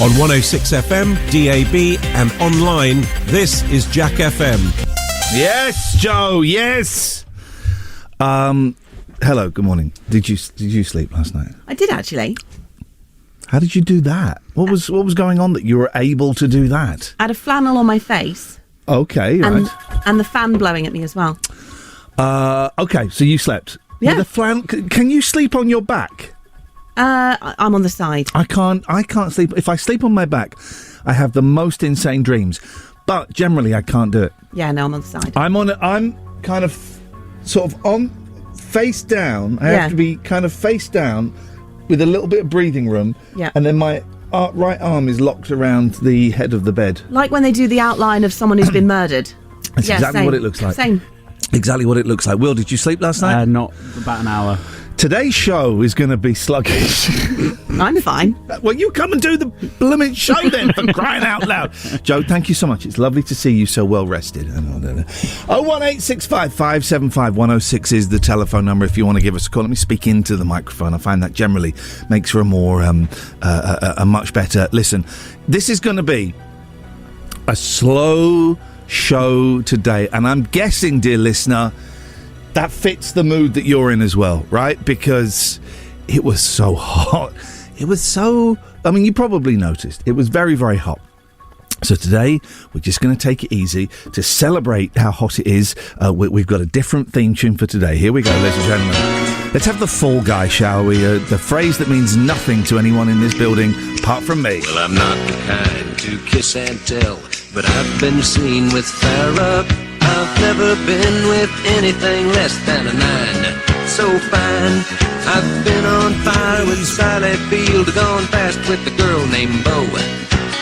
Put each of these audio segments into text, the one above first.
On 106 FM, DAB and online, this is Jack FM. Yes, Joe, yes! Hello, good morning. Did you sleep last night? I did, actually. How did you do that? What was going on that you were able to do that? I had a flannel on my face. Okay, right. And the fan blowing at me as well. Okay, so you slept. Yeah. With a flannel. Can you sleep on your back? I'm on the side. I can't sleep. If I sleep on my back, I have the most insane dreams. But generally, I can't do it. Yeah, no, I'm on the side. I'm kind of sort of on face down. I have to be kind of face down with a little bit of breathing room. Yeah. And then my right arm is locked around the head of the bed. Like when they do the outline of someone who's been murdered. That's exactly same. what it looks like. Same. Exactly what it looks like. Will, did you sleep last night? Not about an hour. Today's show is going to be sluggish. I'm fine. Well, you come and do the blooming show then, for crying out loud. Joe, thank you so much. It's lovely to see you so well rested. 01865 575 106 is the telephone number if you want to give us a call. Let me speak into the microphone. I find that generally makes for a more, a much better listen. This is going to be a slow show today, and I'm guessing, dear listener, that fits the mood that you're in as well, right? Because it was so hot. It was so... I mean, you probably noticed. It was very, very hot. So today, we're just going to take it easy to celebrate how hot it is. We've got a different theme tune for today. Here we go, ladies and gentlemen. Let's have the fall guy, shall we? The phrase that means nothing to anyone in this building, apart from me. Well, I'm not the kind to kiss and tell, but I've been seen with Farrah. I've never been with anything less than a 9. So fine. I've been on fire with Sally Field, gone fast with a girl named Bo,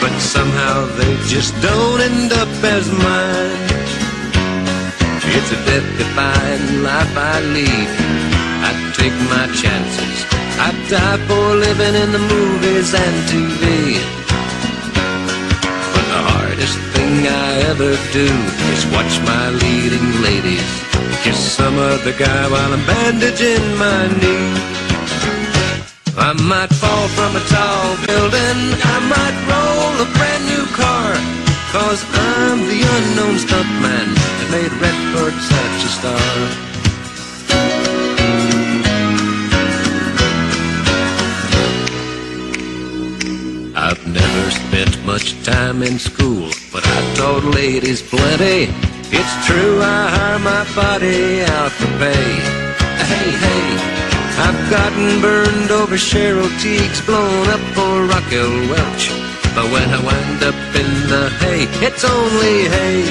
but somehow they just don't end up as mine. It's a death-defying life I lead. I take my chances. I die for living in the movies and TV. But the hardest thing I ever do is watch my leading ladies kiss some other guy while I'm bandaging my knee. I might fall from a tall building, I might roll a brand new car, 'cause I'm the unknown stuntman that made Redford such a star. I've never spent much time in school, but I taught ladies plenty. It's true, I hire my body out for pay. Hey, hey, I've gotten burned over Cheryl Teague's, blown up for Raquel Welch. But when I wind up in the hay, it's only hay.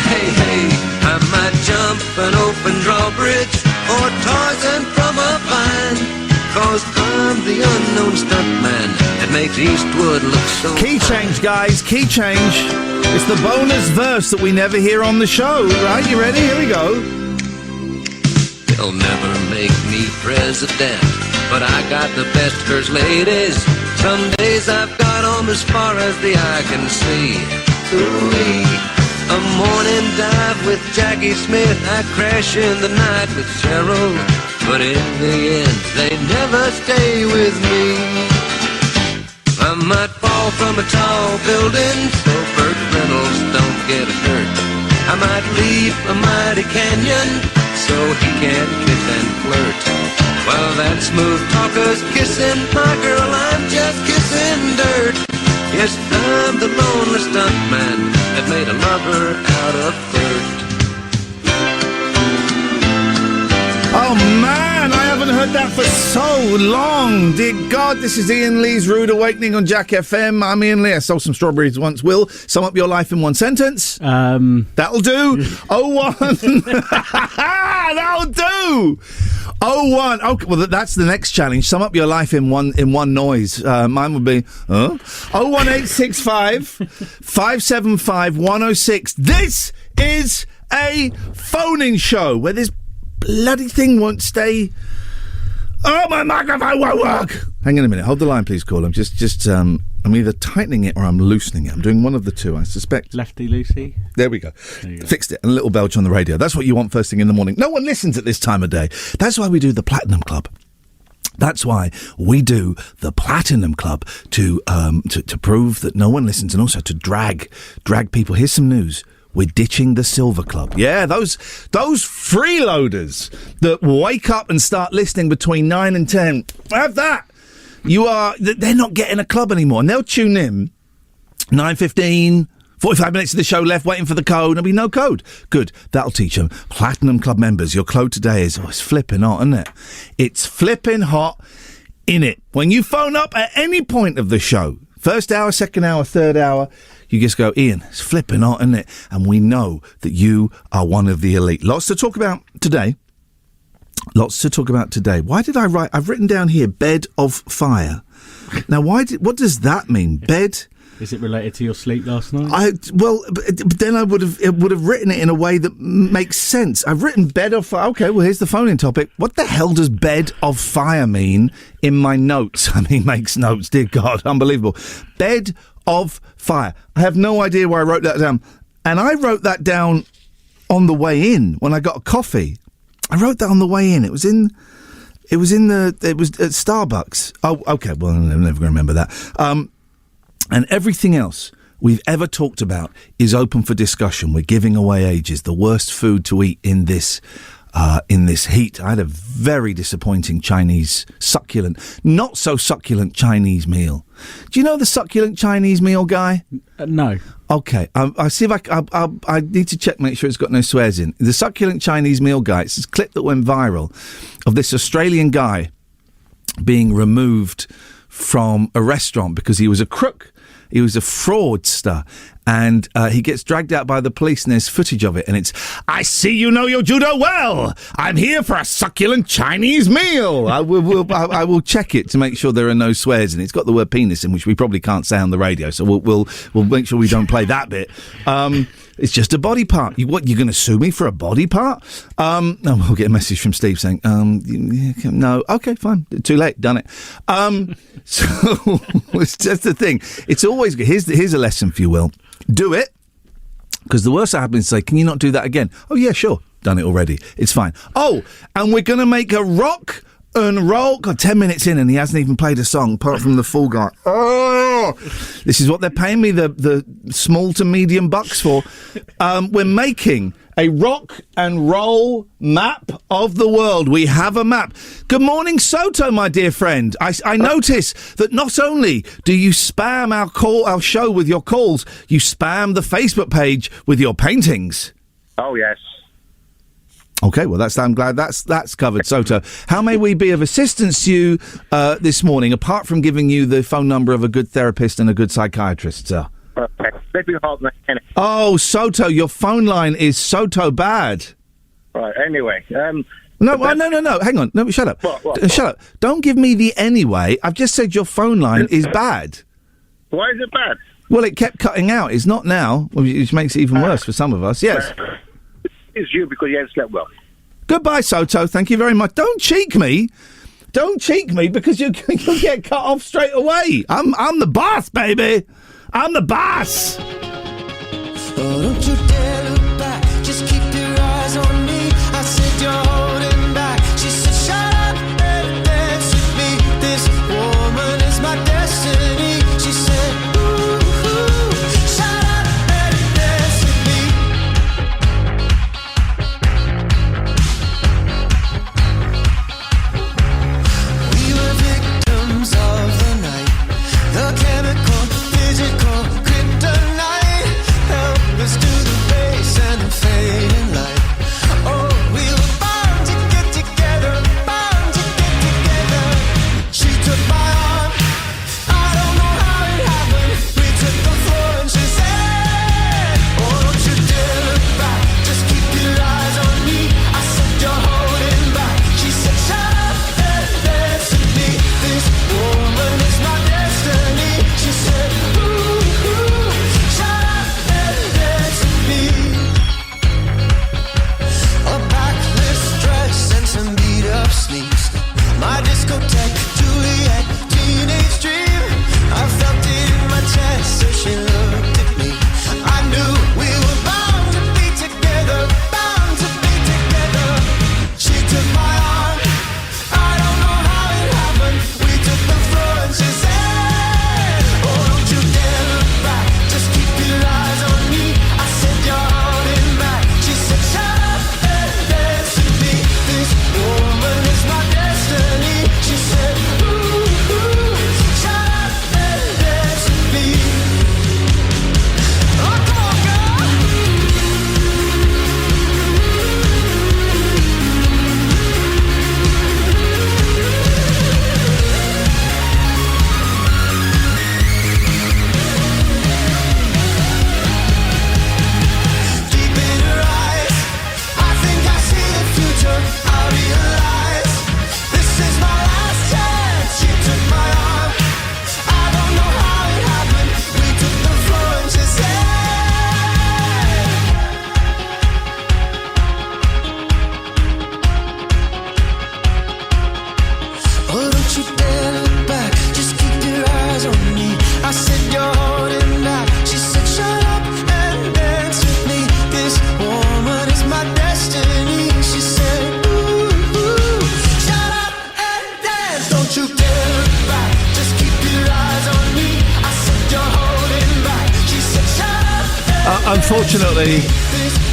Hey, hey, I might jump an open drawbridge or Tarzan from a vine, 'cause I'm the unknown stuntman that makes Eastwood look so Key fine. change, guys, key change. It's the bonus verse that we never hear on the show, right? You ready? Here we go. They'll never make me president, but I got the best first ladies. Some days I've got them as far as the eye can see. Ooh-wee. A morning dive with Jackie Smith, I crash in the night with Cheryl, but in the end they never stay with me. I might fall from a tall building so Burt Reynolds don't get hurt. I might leap a mighty canyon so he can't kiss and flirt. Well, that smooth talker's kissing my girl, I'm just kissing dirt. Yes, I'm the lonely stuntman that made a lover out of Bert. Oh, man, I haven't heard that for so long. Dear God, this is Iain Lee's Rude Awakening on Jack FM. I'm Iain Lee. I sold some strawberries once. Will, sum up your life in one sentence. That'll do. 01. That'll do. 01. Okay, well, that's the next challenge. Sum up your life in one noise. Mine would be 01865 575 106. This is a phone-in show where this bloody thing won't stay. Oh, my microphone won't work. Hang on a minute. Hold the line, please, call. I'm I'm either tightening it or I'm loosening it. I'm doing one of the two, I suspect. Lefty loosey. There we go. Fixed it. And a little belch on the radio. That's what you want first thing in the morning. No one listens at this time of day. That's why we do the Platinum Club. That's why we do the Platinum Club to prove that no one listens, and also to drag people. Here's some news. We're ditching the Silver Club. Yeah, those freeloaders that wake up and start listening between 9 and 10. Have that. They're not getting a club anymore, and they'll tune in 9:15. 45 minutes of the show left, waiting for the code. There'll be no code. Good. That'll teach them. Platinum Club members, your code today is, it's flipping hot, isn't it? It's flipping hot, innit? When you phone up at any point of the show, first hour, second hour, third hour, you just go, Ian, it's flipping hot, isn't it? And we know that you are one of the elite. Lots to talk about today. Why did I write? I've written down here, bed of fire. Now, what does that mean? Bed... Is it related to your sleep last night? But then I would have written it in a way that makes sense. I've written bed of fire. Okay, well, here's the phone-in topic. What the hell does bed of fire mean in my notes? I mean, makes notes, dear God, unbelievable. Bed of fire. I have no idea where I wrote that down. And I wrote that down on the way in when I got a coffee. I wrote that on the way in. It was at Starbucks. Oh, okay, well, I'm never going to remember that. And everything else we've ever talked about is open for discussion. We're giving away ages. The worst food to eat in this heat. I had a very disappointing succulent, not so succulent Chinese meal. Do you know the succulent Chinese meal, Guy? No. Okay, I'll see if I need to check, make sure it's got no swears in. The succulent Chinese meal, Guy. It's this clip that went viral of this Australian guy being removed from a restaurant because he was a crook. He was a fraudster, and he gets dragged out by the police, and there's footage of it, and it's, I see you know your judo well. I'm here for a succulent Chinese meal. I will check it to make sure there are no swears in it. It's got the word penis in, which we probably can't say on the radio, so we'll make sure we don't play that bit. It's just a body part. You're going to sue me for a body part? No, we'll get a message from Steve saying, no, okay, fine, too late, done it. So it's just the thing. It's always good. Here's a lesson for you, Will. Do it, because the worst that happens is say, can you not do that again? Oh, yeah, sure. Done it already. It's fine. Oh, and we're going to make a rock and roll. God, 10 minutes in and he hasn't even played a song apart from the Fall Guy. Oh, this is what they're paying me the small to medium bucks for. We're making a rock and roll map of the world. We have a map. Good morning, Soto, my dear friend. I notice that not only do you spam our show with your calls, you spam the Facebook page with your paintings. Oh, yes. Okay, well, I'm glad that's covered. Soto, how may we be of assistance to you this morning, apart from giving you the phone number of a good therapist and a good psychiatrist, sir? Okay. Let me hold my hand. Oh, Soto, your phone line is Soto bad. Right, anyway. No. Hang on. No, shut up. What? Shut up. Don't give me the anyway. I've just said your phone line is bad. Why is it bad? Well, it kept cutting out. It's not now, which makes it even worse for some of us. Yes. It's you because you haven't slept well. Goodbye, Soto. Thank you very much. Don't cheek me. Don't cheek me because you'll get cut off straight away. I'm the boss, baby. I'm the boss. Oh, don't you dare look back. Just keep your eyes on me. I said you're holding back. She said, shut up and dance with me. This woman is my destiny. She said, ooh, shut up and dance with me. We were victims of the night. The chemical, physical, kryptonite.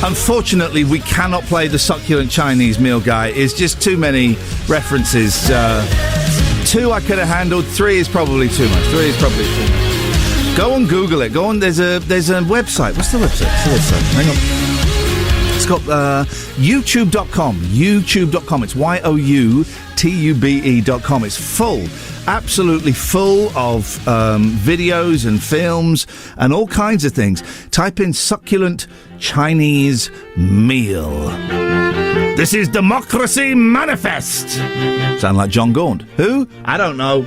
Unfortunately, we cannot play the succulent Chinese meal guy. It's just too many references. 2 I could have handled. 3 is probably too much. Go and Google it. Go on. There's a website. What's the website? Hang on. It's got youtube.com. youtube.com. It's youtube.com. It's full. Absolutely full of videos and films and all kinds of things. Type in succulent Chinese meal. This is Democracy Manifest. Sound like John Gaunt. Who? I don't know.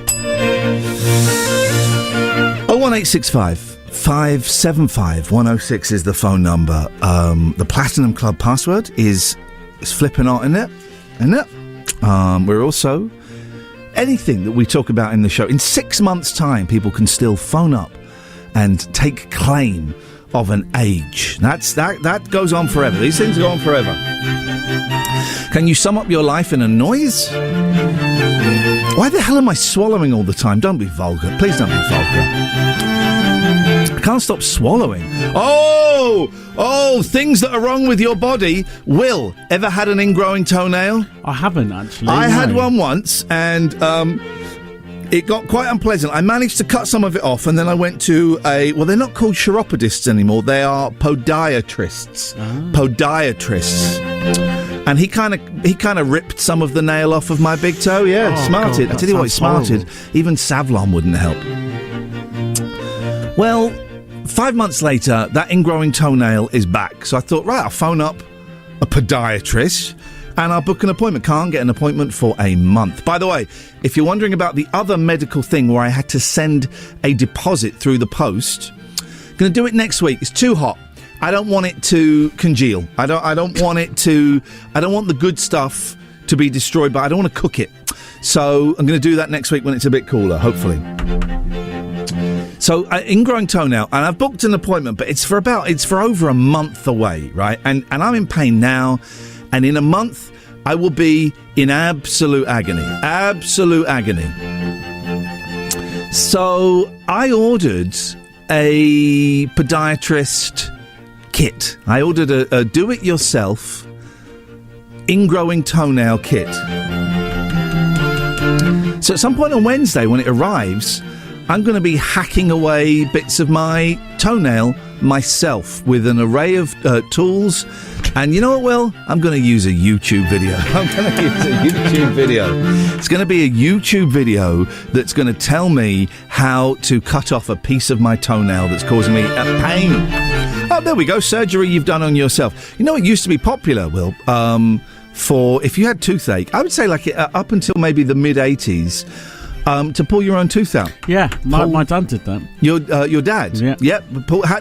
01865 575 106 is the phone number. The Platinum Club password is flipping out, isn't it? We're also... anything that we talk about in the show, in 6 months' time, people can still phone up and take claim of an age. That goes on forever. These things go on forever. Can you sum up your life in a noise? Why the hell am I swallowing all the time? Don't be vulgar. Please don't be vulgar. I can't stop swallowing. Oh, things that are wrong with your body. Will, ever had an ingrowing toenail? I haven't, actually. I had one once, and it got quite unpleasant. I managed to cut some of it off, and then I went to well, they're not called chiropodists anymore. They are podiatrists. Podiatrists. And he kind of ripped some of the nail off of my big toe. Yeah, smarted. God, I tell you what, he smarted. horrible. Even Savlon wouldn't help. Well, 5 months later, that ingrowing toenail is back. So I thought, right, I'll phone up a podiatrist and I'll book an appointment. Can't get an appointment for a month. By the way, if you're wondering about the other medical thing where I had to send a deposit through the post, going to do it next week. It's too hot. I don't want it to congeal. I don't want the good stuff to be destroyed, but I don't want to cook it. So I'm going to do that next week when it's a bit cooler, hopefully. So ingrowing toenail, and I've booked an appointment, but it's for over a month away, right? And I'm in pain now, and in a month I will be in absolute agony. Absolute agony. So I ordered a podiatrist kit. I ordered a do-it-yourself ingrowing toenail kit. So at some point on Wednesday when it arrives, I'm going to be hacking away bits of my toenail myself with an array of tools. And you know what, Will? I'm going to use a YouTube video. It's going to be a YouTube video that's going to tell me how to cut off a piece of my toenail that's causing me a pain. Oh, there we go. Surgery you've done on yourself. You know, it used to be popular, Will, for if you had toothache, I would say like up until maybe the mid-80s, to pull your own tooth out. Yeah, my dad did that. Your dad? Yeah. Yep.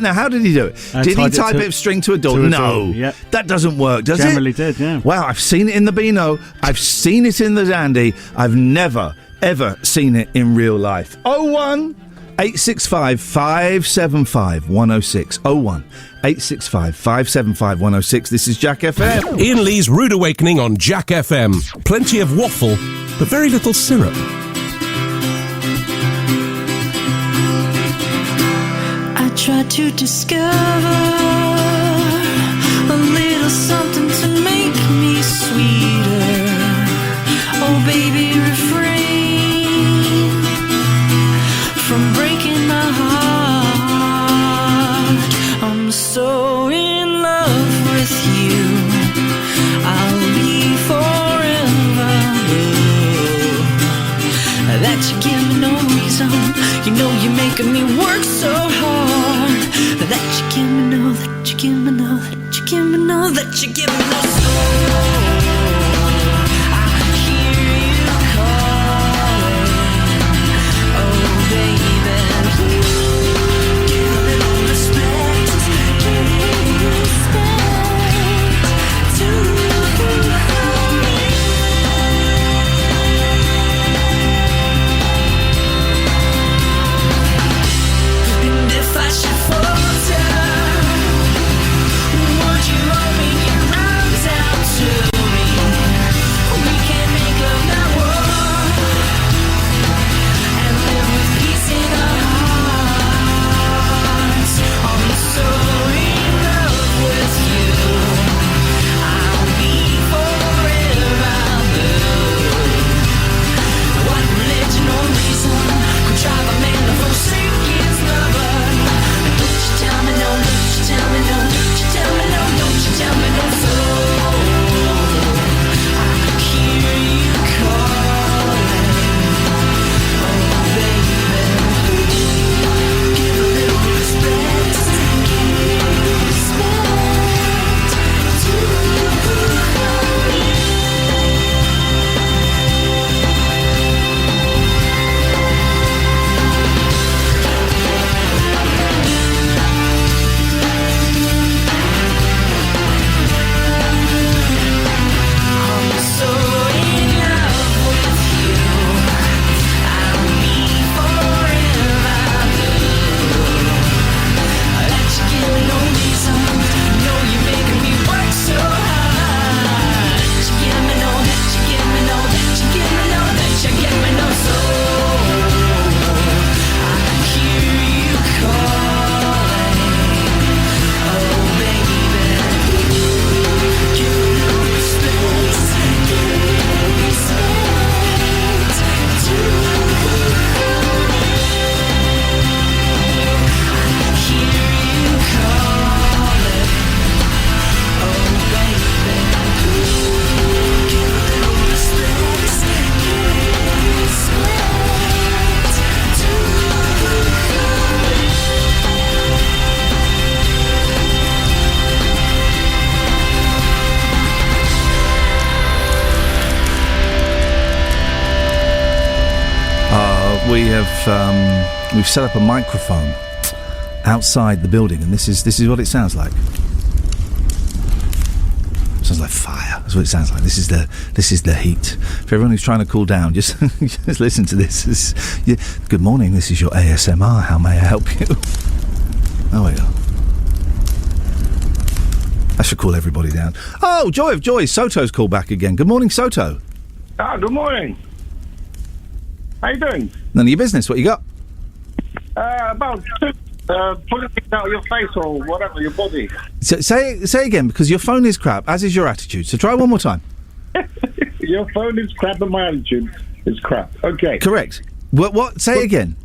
Now, how did he do it? Did he tie a bit of string to a door? No. Yep. That doesn't work, does Generally it? did, yeah. Wow, I've seen it in the Beano. I've seen it in the Dandy. I've never, ever seen it in real life. 01865 575 106. 01865 575 106. This is Jack FM. Ian Lee's Rude Awakening on Jack FM. Plenty of waffle, but very little syrup. I tried to discover a little something to make me sweeter. Oh, baby, refrain from breaking my heart. I'm so in love with you. I'll be forever blue. That you give me no reason. You know you're making me work so hard. That you give me no, that you give me no, that you give me no, that you give me no soul. I hear you calling. Oh baby, please give a little respect. Give respect to me. And if I should fall down, would you open your arms out to me? we've set up a microphone outside the building, and this is what it sounds like. Sounds like fire. That's what it sounds like. This is the heat. For everyone who's trying to cool down, just just listen to this. Good morning. This is your ASMR. How may I help you? Oh, we go. I should cool everybody down. Oh, joy of joys. Soto's called back again. Good morning, Soto. Good morning. How you doing? None of your business. What you got? About pulling things out of your face or whatever, your body. So, say again, because your phone is crap, as is your attitude. So try one more time. Your phone is crap and my attitude is crap. Okay. Correct. What? Say it again.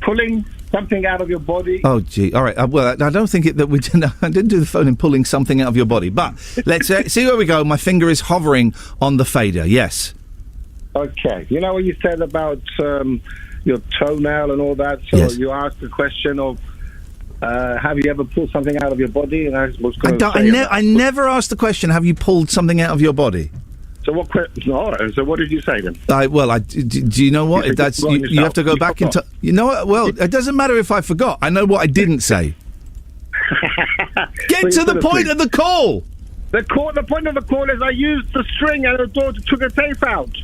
Pulling something out of your body. Oh, gee. All right. Well, I don't think that we didn't. I didn't do the phone in pulling something out of your body. But let's see where we go. My finger is hovering on the fader. Yes. Okay. You know what you said about your toenail and all that? So Yes. you asked the question of, have you ever pulled something out of your body? And I was going to I never asked the question, have you pulled something out of your body? So what? No. So what did you say then? Do you know what? You That's forgot you yourself. have to go You back forgot. into. You know what? Well, it doesn't matter if I forgot. I know what I didn't say. Get to the point of the call. The point of the call is I used the string and the daughter took a tape out.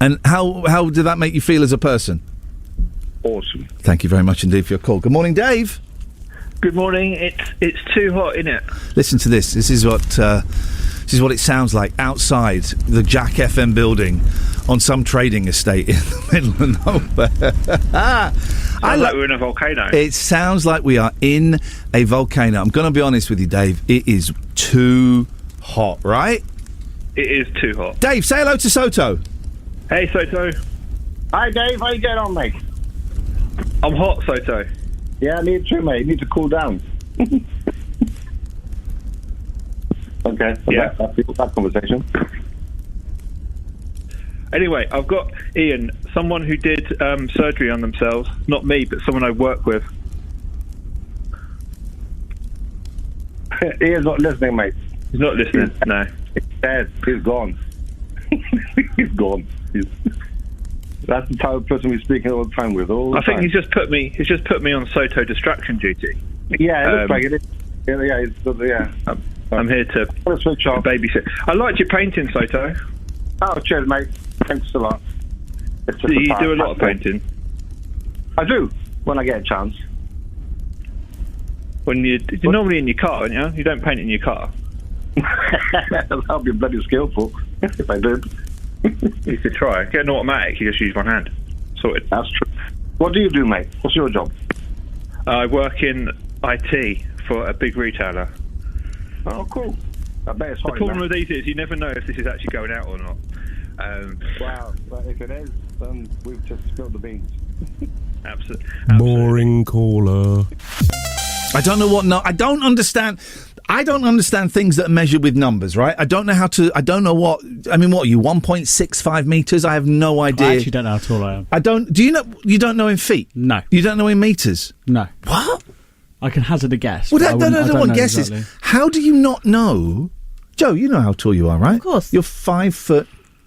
And how did that make you feel as a person? Awesome. Thank you very much indeed for your call. Good morning, Dave. Good morning. It's too hot, isn't it? Listen to this. This is what it sounds like outside the Jack FM building on some trading estate in the middle of nowhere. Sounds like we're in a volcano. It sounds like we are in a volcano. I'm going to be honest with you, Dave. It is too hot, right? It is too hot. Dave, say hello to Soto. Hey, Soto. Hi, Dave. How you getting on, mate? I'm hot, Soto. Yeah, me too, mate. You need to cool down. Okay. So Yeah. That's that conversation. Anyway, I've got Ian, someone who did surgery on themselves. Not me, but someone I work with. Ian's not listening, mate. He's not listening. No. He's dead. He's gone. He's gone. That's the type of person we're speaking all the time with. I think he's just put me on Soto distraction duty. Yeah, it looks like it is. Yeah. I'm here to switch off. babysit. I liked your painting, Soto. Oh, cheers, mate. Thanks a lot. It's just You part- do a lot of painting. I do when I get a chance. When you're normally in your car, aren't you? You don't paint in your car. That'll be bloody skillful if I did. You could try. Get an automatic. You just use one hand. Sorted. That's true. What do you do, mate? What's your job? I work in IT for a big retailer. Oh, cool. I bet it's The hot. problem with these is you never know if this is actually going out or not. Wow, but if it is, then we've just spilled the beans. Absolutely. Boring caller. I don't know what. No, I don't understand. I don't understand things that are measured with numbers, right? I don't know how to. I don't know what. I mean, what are you? 1.65 meters? I have no idea. I actually don't know how tall I am. I don't. Do you know? You don't know in feet? No. You don't know in meters? No. What? I can hazard a guess. Well, but I don't want know guesses. exactly. How do you not know? Joe, you know how tall you are, right? Of course. You're 5 foot.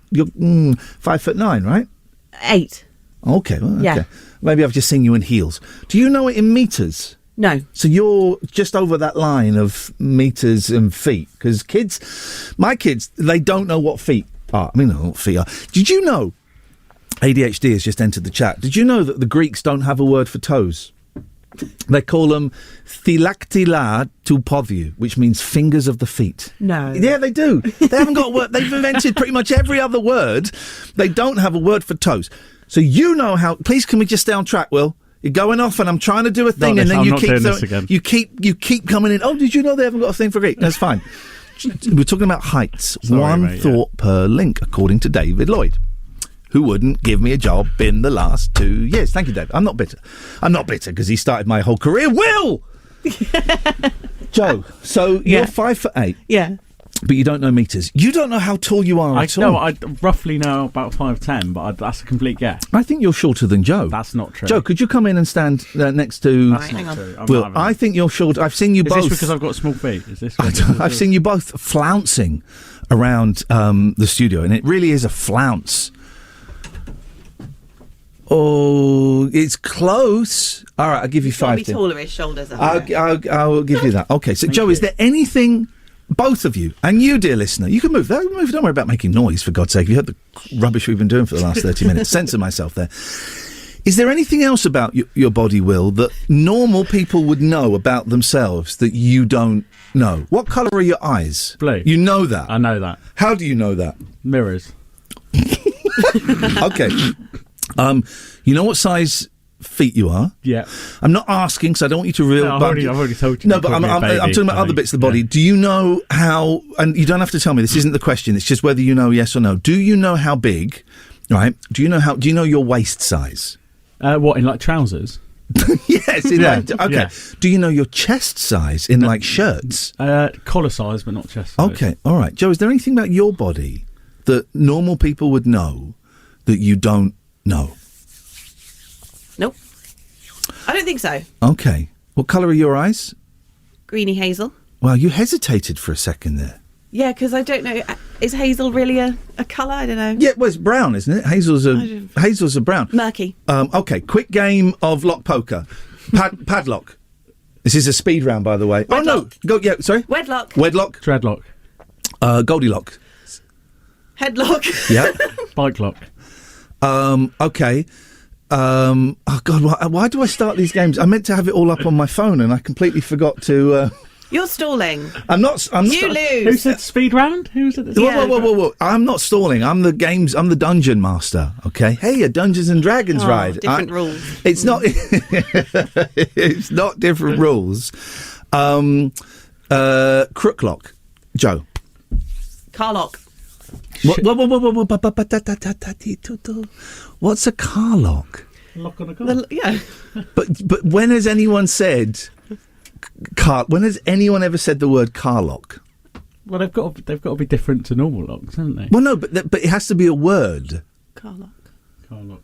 You're 5'9", right? 8. Okay. Well, okay. Yeah. Maybe I've just seen you in heels. Do you know it in meters? No. So you're just over that line of meters and feet. Because my kids, they don't know what feet are. I mean, they know what feet are. Did you know, ADHD has just entered the chat, did you know that the Greeks don't have a word for toes? They call them phylactila to podiou, which means fingers of the feet. No. Yeah, they do. They haven't got a word. They've invented pretty much every other word. They don't have a word for toes. So you know how. Please, can we just stay on track, Will? You're going off, and I'm trying to do a thing, Not and this, then I'm you not keep doing this again. you keep coming in. Oh, did you know they haven't got a thing for Greek? That's fine. We're talking about heights. Sorry, One mate, thought per link, according to David Lloyd, who wouldn't give me a job in the last 2 years. Thank you, Dave. I'm not bitter. I'm not bitter because he started my whole career. Will! Joe, so you're 5'8". Yeah. But you don't know meters. You don't know how tall you are at all. No, I roughly know about 5'10", but that's a complete guess. I think you're shorter than Joe. That's not true. Joe, could you come in and stand next to... That's Hang not on. true. I'm Will, not having I it. think you're short. I've seen you Is both... this because I've got small feet? Is this? I've seen you both flouncing around the studio, and it really is a flounce. Oh, it's close. All right, I'll give you Got to five. be Tim. taller, his shoulders up. I'll give you that. Okay, so Joe, is there anything, both of you, and you, dear listener, you can move. Don't worry about making noise, for God's sake. You heard the rubbish we've been doing for the last 30 minutes. Censor myself there. Is there anything else about your body, Will, that normal people would know about themselves that you don't know? What colour are your eyes? Blue. You know that? I know that. How do you know that? Mirrors. Okay. You know what size feet you are? Yeah. I'm not asking, so I don't want you to real. No, I've already told you. No, You but called I'm me a baby, talking about I other think. bits of the body. Yeah. Do you know how? And you don't have to tell me. This isn't the question. It's just whether you know yes or no. Do you know how big? Right. Do you know your waist size? What, in like trousers? Yes. Okay. Yeah. Do you know your chest size in like shirts? Collar size, but not chest size. Okay. All right. Joe, is there anything about your body that normal people would know that you don't know? Nope. I don't think so. Okay. What colour are your eyes? Greeny hazel. Well, you hesitated for a second there. Yeah, because I don't know. Is hazel really a colour? I don't know. Yeah, well, it's brown, isn't it? Hazels are brown. Murky. Okay, quick game of lock poker. Padlock. This is a speed round, by the way. Wedlock. Oh, no. Go, yeah, sorry? Wedlock. Wedlock. Dreadlock. Goldilocks. Headlock. Yeah. Bike lock. Okay. Oh, God, why do I start these games? I meant to have it all up on my phone, and I completely forgot to... You're stalling. I'm not... You lose. Who said speed round? Who said this? Whoa. I'm not stalling. I'm the dungeon master, okay? Hey, a Dungeons and Dragons ride. Different rules. It's not... it's not different rules. Crooklock. Joe. Carlock. What's a car lock? Lock on a car. Yeah. But when has anyone said... when has anyone ever said the word car lock? Well, they've got to be different to normal locks, haven't they? Well, no, but it has to be a word. Carlock. Car lock.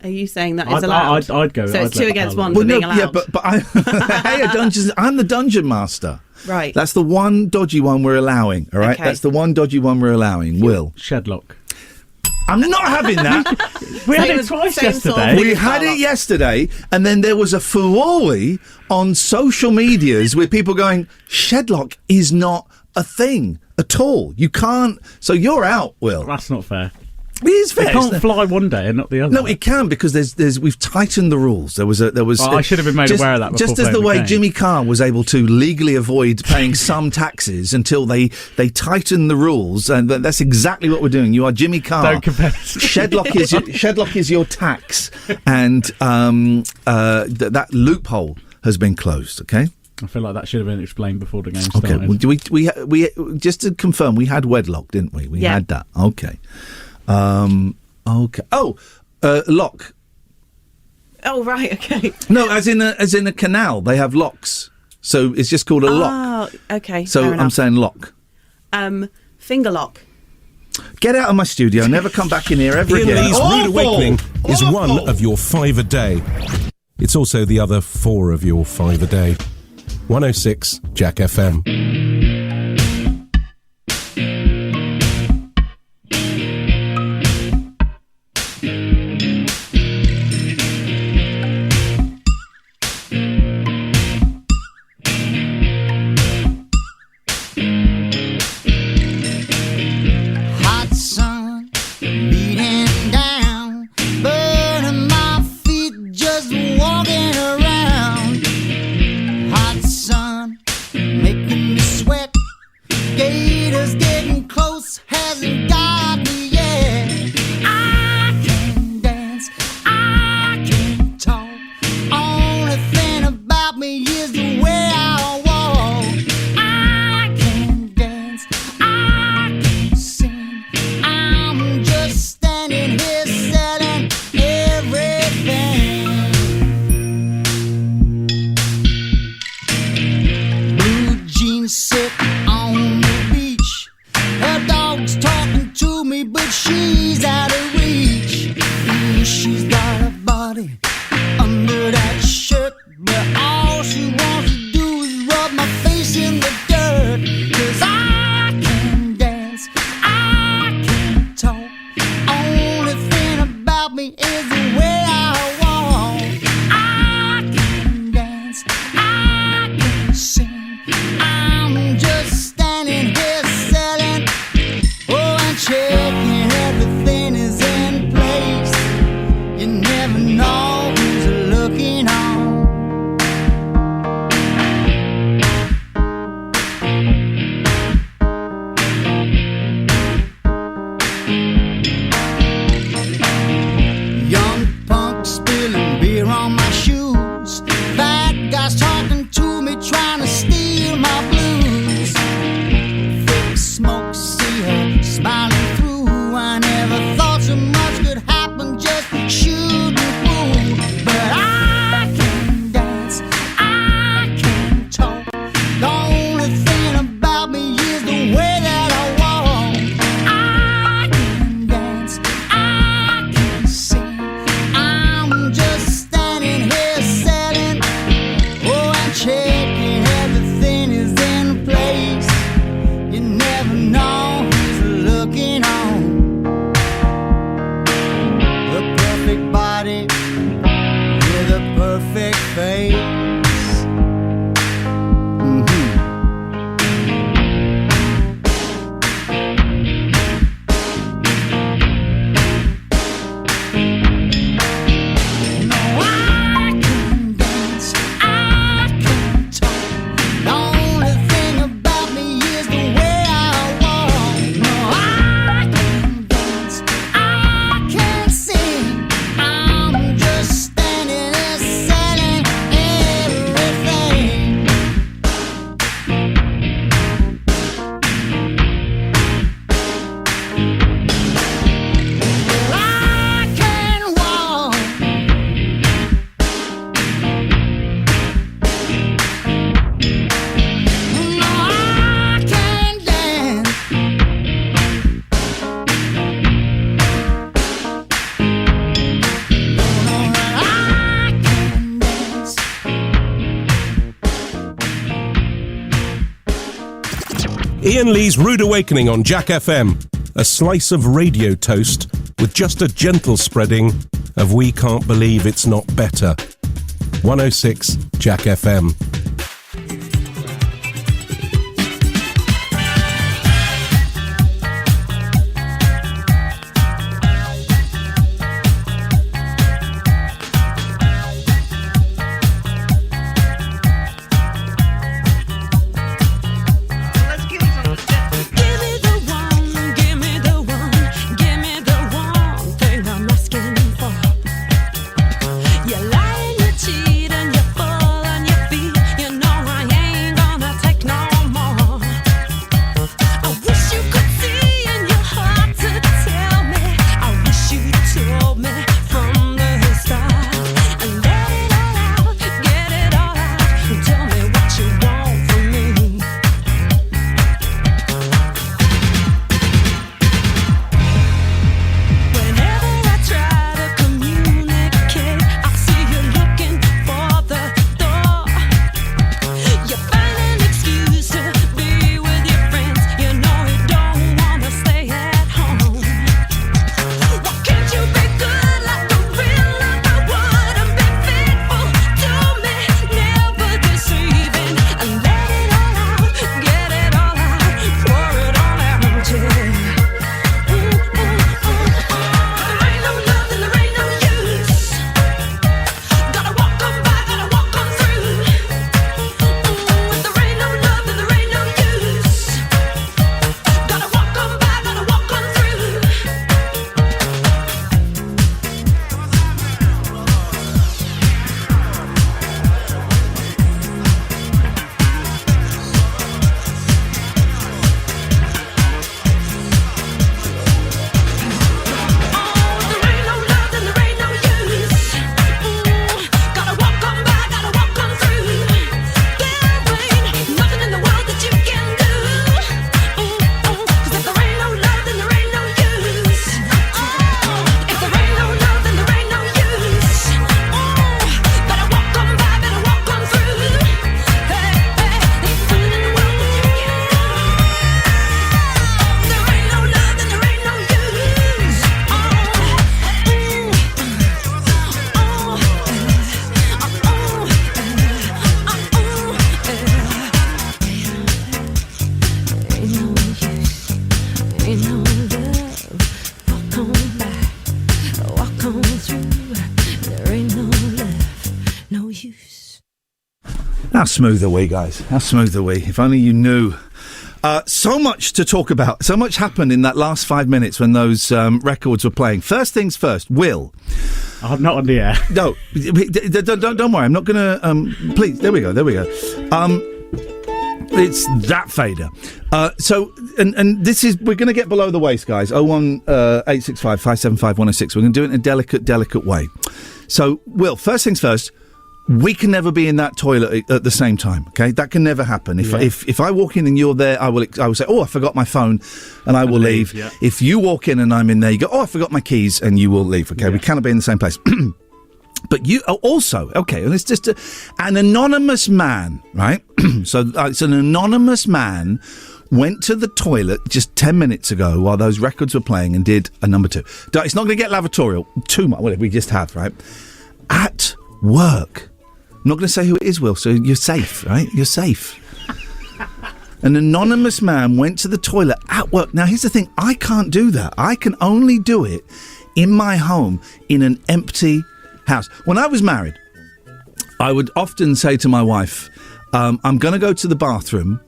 Are you saying that is allowed? I'd go. So I'd it's let 2 the against car 1 lock. for being allowed. Yeah, but I'm the dungeon master. Right. That's the one dodgy one we're allowing. All right, Okay. that's the one dodgy one we're allowing. Will. Shedlock. I'm not having that. We had Same it as- twice same sort of yesterday. thing. We had it yesterday, and then there was a furore on social medias with people going, Shedlock is not a thing at all. You can't. So you're out, Will. That's not fair. It is fair. It can't fly one day and not the other. No, it can, because there's we've tightened the rules. There was. I should have been made aware of that before Just as playing the the way game. Jimmy Carr was able to legally avoid paying some taxes until they tightened the rules, and that's exactly what we're doing. You are Jimmy Carr. Don't compare. Shedlock is your tax, and that loophole has been closed. Okay. I feel like that should have been explained before the game started. Okay. We just to confirm, we had wedlock, didn't we? We Yeah. had that. Okay. Okay. Oh, lock. Oh, right, okay. No, as in a canal, they have locks. So it's just called a lock. Oh, okay. So fair I'm enough. saying lock. Finger lock. Get out of my studio. Never come back in here ever Ian again. Lee's Rude Awakening is Awful. one of your 5 a day. It's also the other 4 of your 5 a day. 106 Jack FM. Hot sun beating down, burning my feet just walking around. Hot sun making Iain Lee's Rude Awakening on Jack FM. A slice of radio toast with just a gentle spreading of We Can't Believe It's Not Better. 106 Jack FM. You lie and you cheat and you fall on your feet. How smooth are we, guys? How smooth are we? If only you knew. So much to talk about. So much happened in that last 5 minutes when those records were playing. First things first, Will. I'm not on the air. No, don't worry. I'm not going to... please, there we go. It's that fader. And this is... We're going to get below the waist, guys. 01865 575 106. We're going to do it in a delicate way. So, Will, first things first... We can never be in that toilet at the same time, okay? That can never happen. If I walk in and you're there, I will say, oh, I forgot my phone, and I will leave. Yeah. If you walk in and I'm in there, you go, oh, I forgot my keys, and you will leave, okay? Yeah. We cannot be in the same place. But you also, okay, and it's just an anonymous man, right? So it's an anonymous man went to the toilet just 10 minutes ago while those records were playing and did a number 2. It's not going to get lavatorial too much. Well, we just have, right? At work. I'm not going to say who it is, Will, so you're safe, right? You're safe. An anonymous man went to the toilet at work. Now, here's the thing. I can't do that. I can only do it in my home in an empty house. When I was married, I would often say to my wife, I'm going to go to the bathroom.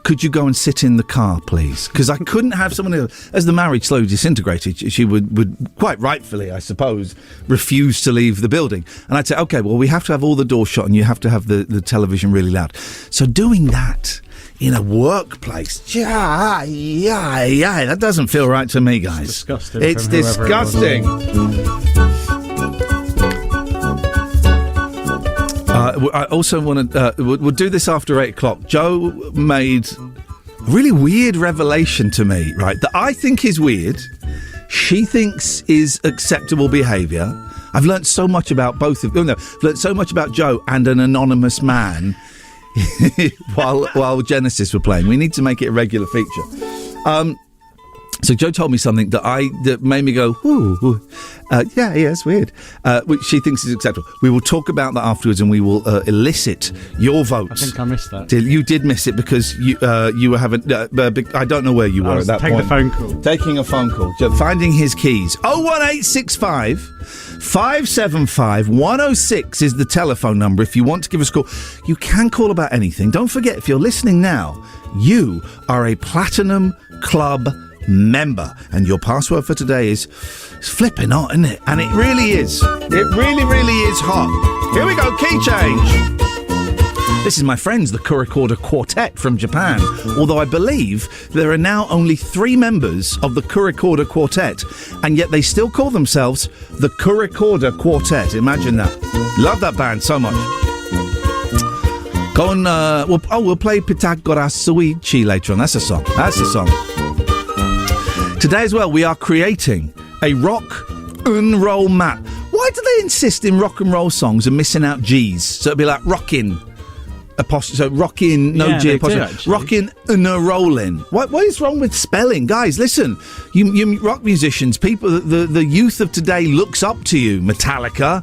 Could you go and sit in the car, please? Because I couldn't have someone else. As the marriage slowly disintegrated, she would quite rightfully, I suppose, refuse to leave the building. And I'd say, OK, well, we have to have all the doors shut and you have to have the television really loud. So doing that in a workplace, that doesn't feel right to me, guys. It's disgusting. It's disgusting. I also want to... we'll do this after 8 o'clock. Joe made a really weird revelation to me, right, that I think is weird. She thinks is acceptable behaviour. I've learnt so much about both of them. No, I've learnt so much about Joe and an anonymous man while Genesis were playing. We need to make it a regular feature. So Joe told me something that made me go, ooh. Yeah, it's weird. Which she thinks is acceptable. We will talk about that afterwards, and we will elicit your votes. I think I missed that. You did miss it because you were having. I don't know where you were at that point. Taking a phone call. Finding his keys. 01865 575 106 is the telephone number. If you want to give us a call, you can call about anything. Don't forget, if you're listening now, you are a Platinum Club member, and your password for today is flipping hot, isn't it? And it really is. It really, really is hot. Here we go, key change. This is my friends, the Kurokoda Quartet from Japan. Although I believe there are now only 3 members of the Kurokoda Quartet, and yet they still call themselves the Kurokoda Quartet. Imagine that. Love that band so much. Go on, we'll play Pythagoras Suichi later on. That's a song. Today as well, we are creating a rock and roll map. Why do they insist in rock and roll songs and missing out G's? So it'd be like rockin', so rockin', no G apostrophe, rockin' and a rollin'. What is wrong with spelling? Guys, listen, you rock musicians, people, the youth of today looks up to you. Metallica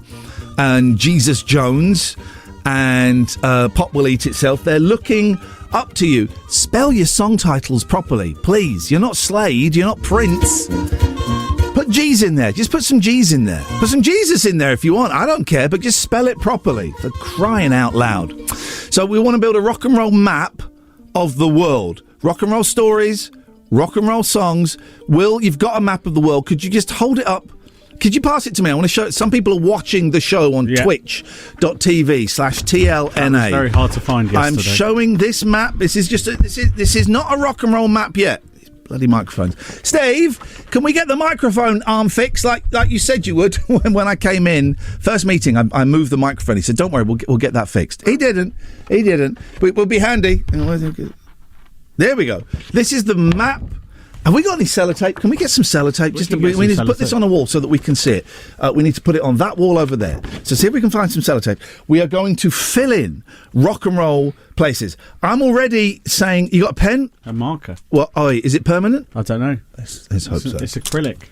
and Jesus Jones and Pop Will Eat Itself. They're looking up to you. Spell your song titles properly, please. You're not Slade, you're not Prince. Put G's in there. Just put some G's in there. Put some Jesus in there if you want. I don't care, but just spell it properly. For crying out loud. So we want to build a rock and roll map of the world. Rock and roll stories, rock and roll songs. Will, you've got a map of the world. Could you just hold it up? Could you pass it to me? I want to show it. Some people are watching the show on twitch.tv/TLNA. It's very hard to find yesterday. I'm showing this map. This is not a rock and roll map yet. These bloody microphones. Steve, can we get the microphone arm fixed like you said you would when I came in? First meeting, I moved the microphone. He said, don't worry, we'll get that fixed. He didn't. But we'll be handy. There we go. This is the map. Have we got any sellotape? Can we get some sellotape? We need to put this on a wall so that we can see it. We need to put it on that wall over there. So see if we can find some sellotape. We are going to fill in rock and roll places. I'm already saying, you got a pen? A marker. Well, is it permanent? I don't know. Let's hope so. It's acrylic.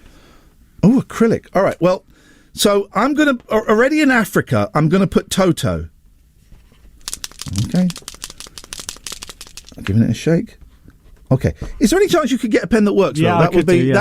Oh, acrylic. All right. Well, so I'm going to, already in Africa, I'm going to put Toto. Okay. I'm giving it a shake. Okay. Is there any chance you could get a pen that works? Yeah, that would be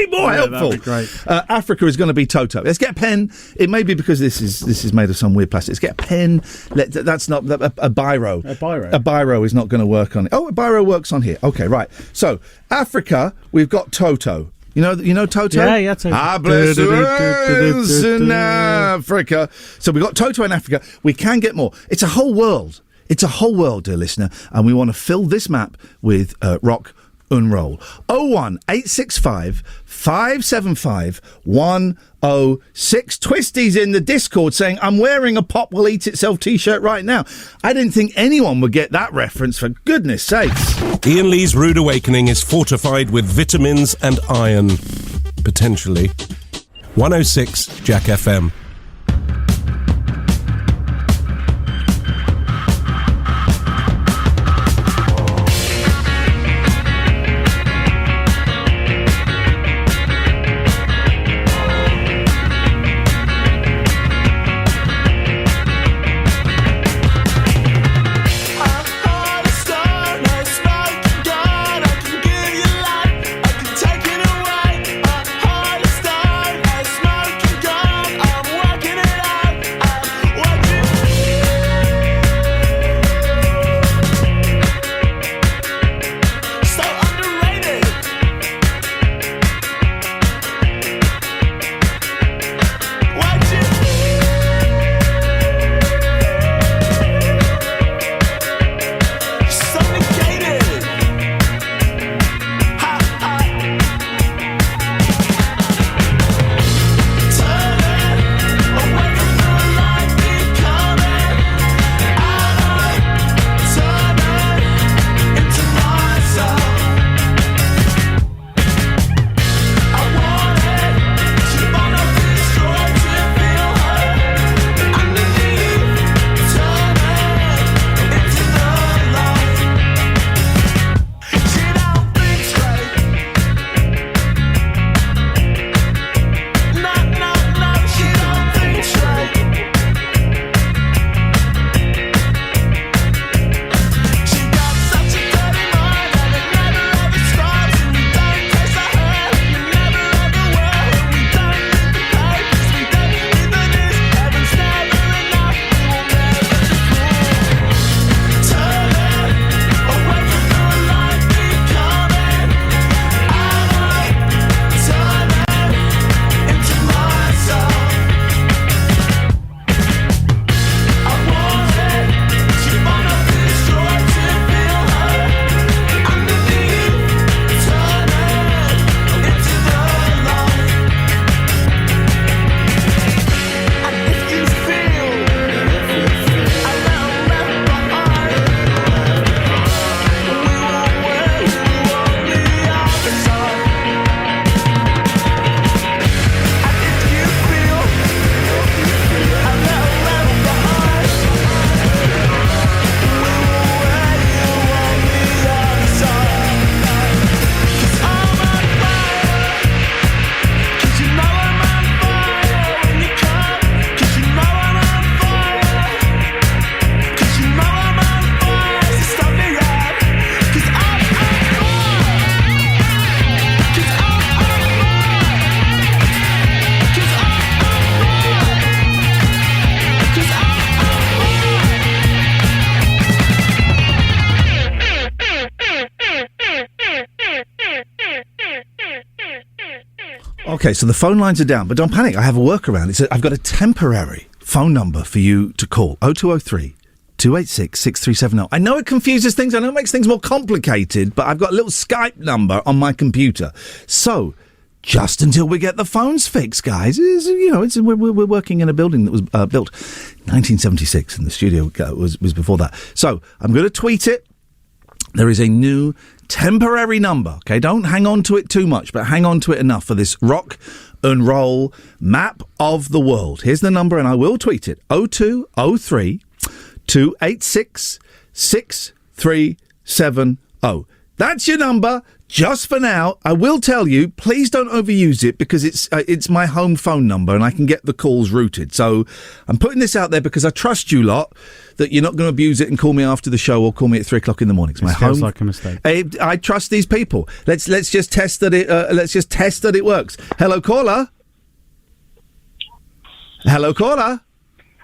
more helpful. That'd be great. Africa is going to be Toto. Let's get a pen. It may be because this is made of some weird plastic. Let's get a pen. That's not a biro. A biro. A biro is not going to work on it. Oh, a biro works on here. Okay, right. So Africa, we've got Toto. You know Toto? Yeah, Toto. Ah, bless us in Africa. So we've got Toto in Africa. We can get more. It's a whole world. It's a whole world, dear listener, and we want to fill this map with rock and roll. 01865 575 106. Twisty's in the Discord saying, I'm wearing a Pop Will Eat Itself t-shirt right now. I didn't think anyone would get that reference, for goodness sakes. Ian Lee's Rude Awakening is fortified with vitamins and iron. Potentially. 106 Jack FM. I'm Okay, so the phone lines are down, but don't panic. I have a workaround. I've got a temporary phone number for you to call. 0203 286 6370. I know it confuses things. I know it makes things more complicated, but I've got a little Skype number on my computer. So, just until we get the phones fixed, guys, we're working in a building that was built 1976, and the studio was before that. So, I'm going to tweet it. There is a new temporary number, okay? Don't hang on to it too much, but hang on to it enough for this rock and roll map of the world. Here's the number, and I will tweet it. 0203 286 6370. That's your number, just for now. I will tell you, please don't overuse it, because it's my home phone number and I can get the calls routed. So I'm putting this out there because I trust you lot that you're not going to abuse it and call me after the show or call me at 3 o'clock in the morning. It's my home. Feels like a mistake. I trust these people. Let's just test that it. Let's just test that it works. Hello, caller. Hello, caller.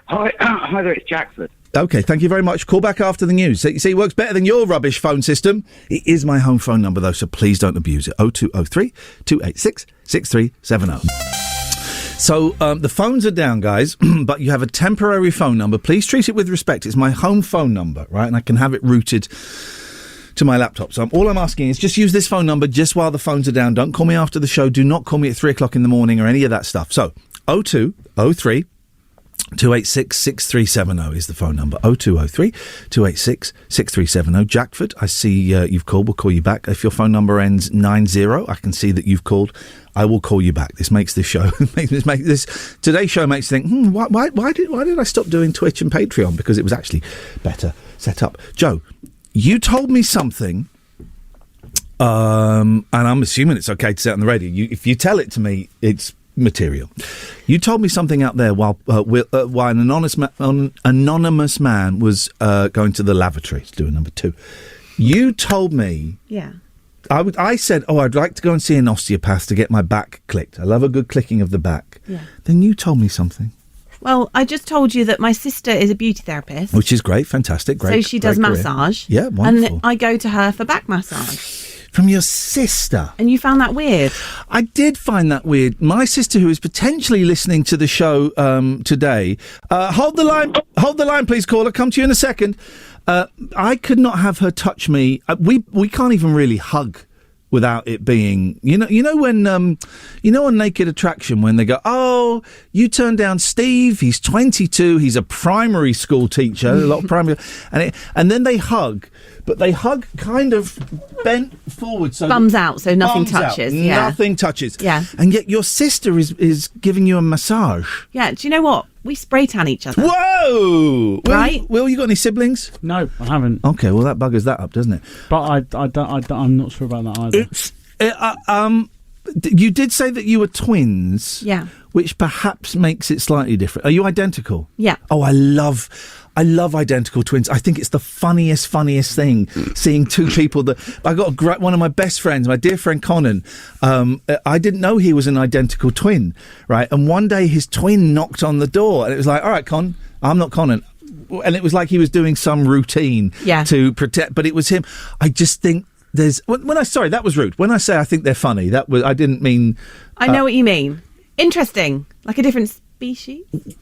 Hi there. It's Jackford. Okay, thank you very much. Call back after the news. See, it works better than your rubbish phone system. It is my home phone number, though, so please don't abuse it. 0203 286 6370. So, the phones are down, guys, but you have a temporary phone number. Please treat it with respect. It's my home phone number, right? And I can have it routed to my laptop. So all I'm asking is just use this phone number just while the phones are down. Don't call me after the show. Do not call me at 3 o'clock in the morning or any of that stuff. So, 0203 286 6370 is the phone number. 0203 286 6370. Jackford, I see you've called. We'll call you back. If your phone number ends 90, I can see that you've called. I will call you back. This makes this show. Today's show makes you think, why did I stop doing Twitch and Patreon? Because it was actually better set up. Joe, you told me something, and I'm assuming it's okay to say it on the radio. If you tell it to me, it's material. You told me something out there while an anonymous man was going to the lavatory to do a number 2. You told me. Yeah. I said, I'd like to go and see an osteopath to get my back clicked. I love a good clicking of the back. Yeah. Then you told me something. Well, I just told you that my sister is a beauty therapist. Which is great, fantastic, great. So she does career. massage. Yeah, wonderful. And I go to her for back massage. From your sister. And you found that weird? I did find that weird. My sister, who is potentially listening to the show today, hold the line, please, caller. Come to you in a second. I could not have her touch me. We can't even really hug without it being, you know when on Naked Attraction when they go, oh, you turned down Steve, he's 22, he's a primary school teacher, a lot of primary, and then they hug, but they hug kind of bent forward, so thumbs out, so nothing touches. Yeah. Nothing touches. Yeah. And yet your sister is giving you a massage. Yeah. Do you know what? We spray tan each other. Whoa! Right? Will, you got any siblings? No, I haven't. Okay, well that buggers that up, doesn't it? But I'm not sure about that either. You did say that you were twins. Yeah. Which perhaps makes it slightly different. Are you identical? Yeah. Oh, I love identical twins. I think it's the funniest thing, seeing two people that... I got one of my best friends, my dear friend Conan. I didn't know he was an identical twin, right? And one day his twin knocked on the door and it was like, all right, Con, I'm not Conan. And it was like he was doing some routine to protect, but it was him. I just think there's... Sorry, that was rude. When I say I think they're funny, I didn't mean... I know what you mean. Interesting. Like a different species?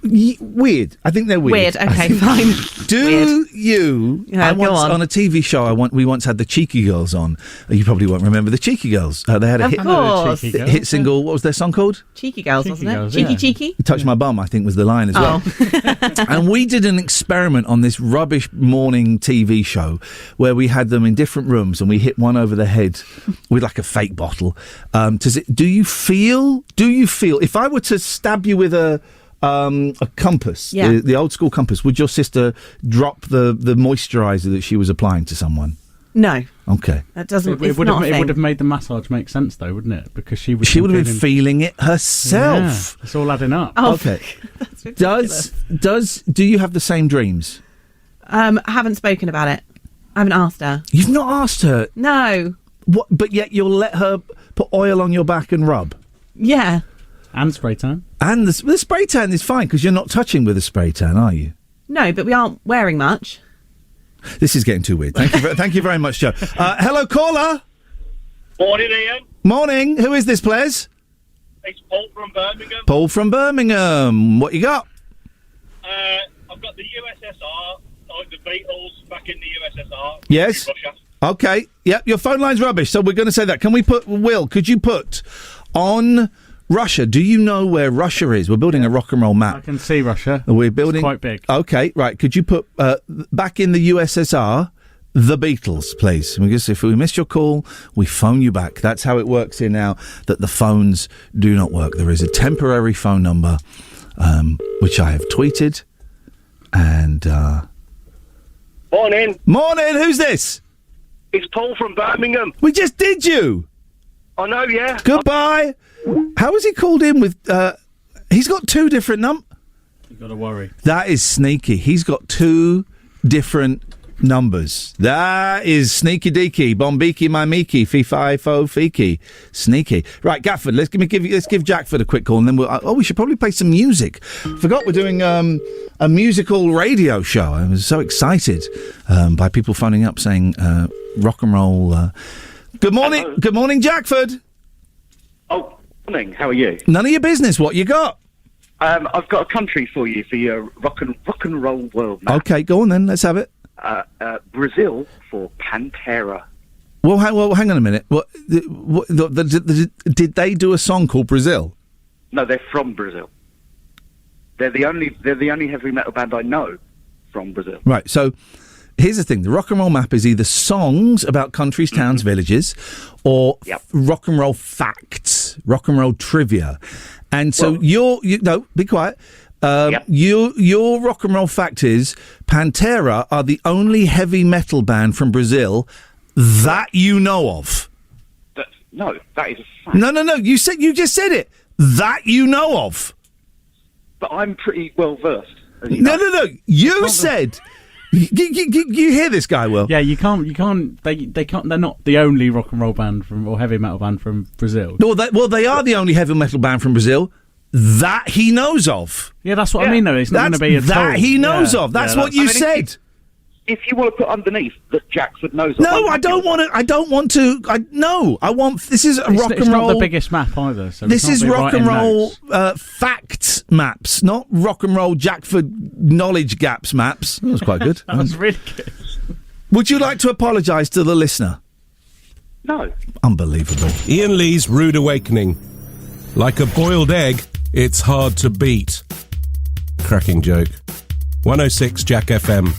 Weird. I think they're weird. Weird. Okay, fine. Do you? Yeah, go on. A TV show, we once had the Cheeky Girls on. You probably won't remember the Cheeky Girls. They had a hit single. What was their song called? Cheeky Girls, wasn't it? Girls, Cheeky, yeah. cheeky. Touch My Bum, I think, was the line as well. And we did an experiment on this rubbish morning TV show where we had them in different rooms and we hit one over the head with like a fake bottle. Do you feel? If I were to stab you with a compass, the old school compass, would your sister drop the moisturiser that she was applying to someone? No. Okay. That doesn't. It would have made the massage make sense, though, wouldn't it? Because she would have been feeling it herself. Yeah, it's all adding up. Oh, okay. That's ridiculous. Do you have the same dreams? I haven't spoken about it. I haven't asked her. You've not asked her? No. What? But yet you'll let her put oil on your back and rub? Yeah. And spray tan. And the spray tan is fine because you're not touching with a spray tan, are you? No, but we aren't wearing much. This is getting too weird. Thank you very much, Joe. Hello, caller. Morning, Ian. Morning. Who is this, please? It's Paul from Birmingham. Paul from Birmingham. What you got? I've got the USSR, like the Beatles back in the USSR. Yes. Russia. Okay. Yep. Your phone line's rubbish, so we're going to say that. Can we put Will? Could you put on Russia? Do you know where Russia is? We're building a rock and roll map. I can see Russia. We're building. It's quite big. Okay. Right. Could you put back in the USSR? The Beatles, please. Because if we missed your call, we phone you back. That's how it works here now, that the phones do not work. There is a temporary phone number, which I have tweeted. And, Morning. Morning, who's this? It's Paul from Birmingham. We just did you. I know, yeah. Goodbye. How was he called in with, he's got two different You've got to worry. That is sneaky. He's got two different numbers. That is sneaky deaky. Bombiki, my Miki, fee fi fo fiki. Sneaky. Right, Gatford, let's give Jackford a quick call and then we should probably play some music. Forgot we're doing a musical radio show. I was so excited by people phoning up saying rock and roll. Good morning. Hello. Good morning, Jackford. Oh, morning. How are you? None of your business. What you got? I've got a country for you for your rock and roll world map. Okay, go on then. Let's have it. Brazil for Pantera. Well, hang on a minute. Did they do a song called Brazil? No, they're from Brazil. They're the only heavy metal band I know from Brazil. Right. So here's the thing: the rock and roll map is either songs about countries, towns, villages, or rock and roll facts, rock and roll trivia. And so be quiet. Your rock and roll fact is Pantera are the only heavy metal band from Brazil that you know of. No, that is a fact. No. You just said it. That you know of. But I'm pretty well versed. No. You said. You hear this guy, Will? Yeah, you can't. They can't. They're not the only rock and roll band or heavy metal band from Brazil. Well, they are the only heavy metal band from Brazil that he knows of. Yeah, that's what I mean. Though it's not going to be that he knows of. That's what you said. If you want to put underneath that Jackford knows. No, I don't want to. I don't want to. I want. This is rock and roll. It's not the biggest map either. So this is rock and roll fact maps, not rock and roll Jackford knowledge gaps maps. That was quite good. That was really good. Would you like to apologise to the listener? No. Unbelievable. Iain Lee's Rude Awakening. Like a boiled egg, it's hard to beat. Cracking joke. 106 Jack FM.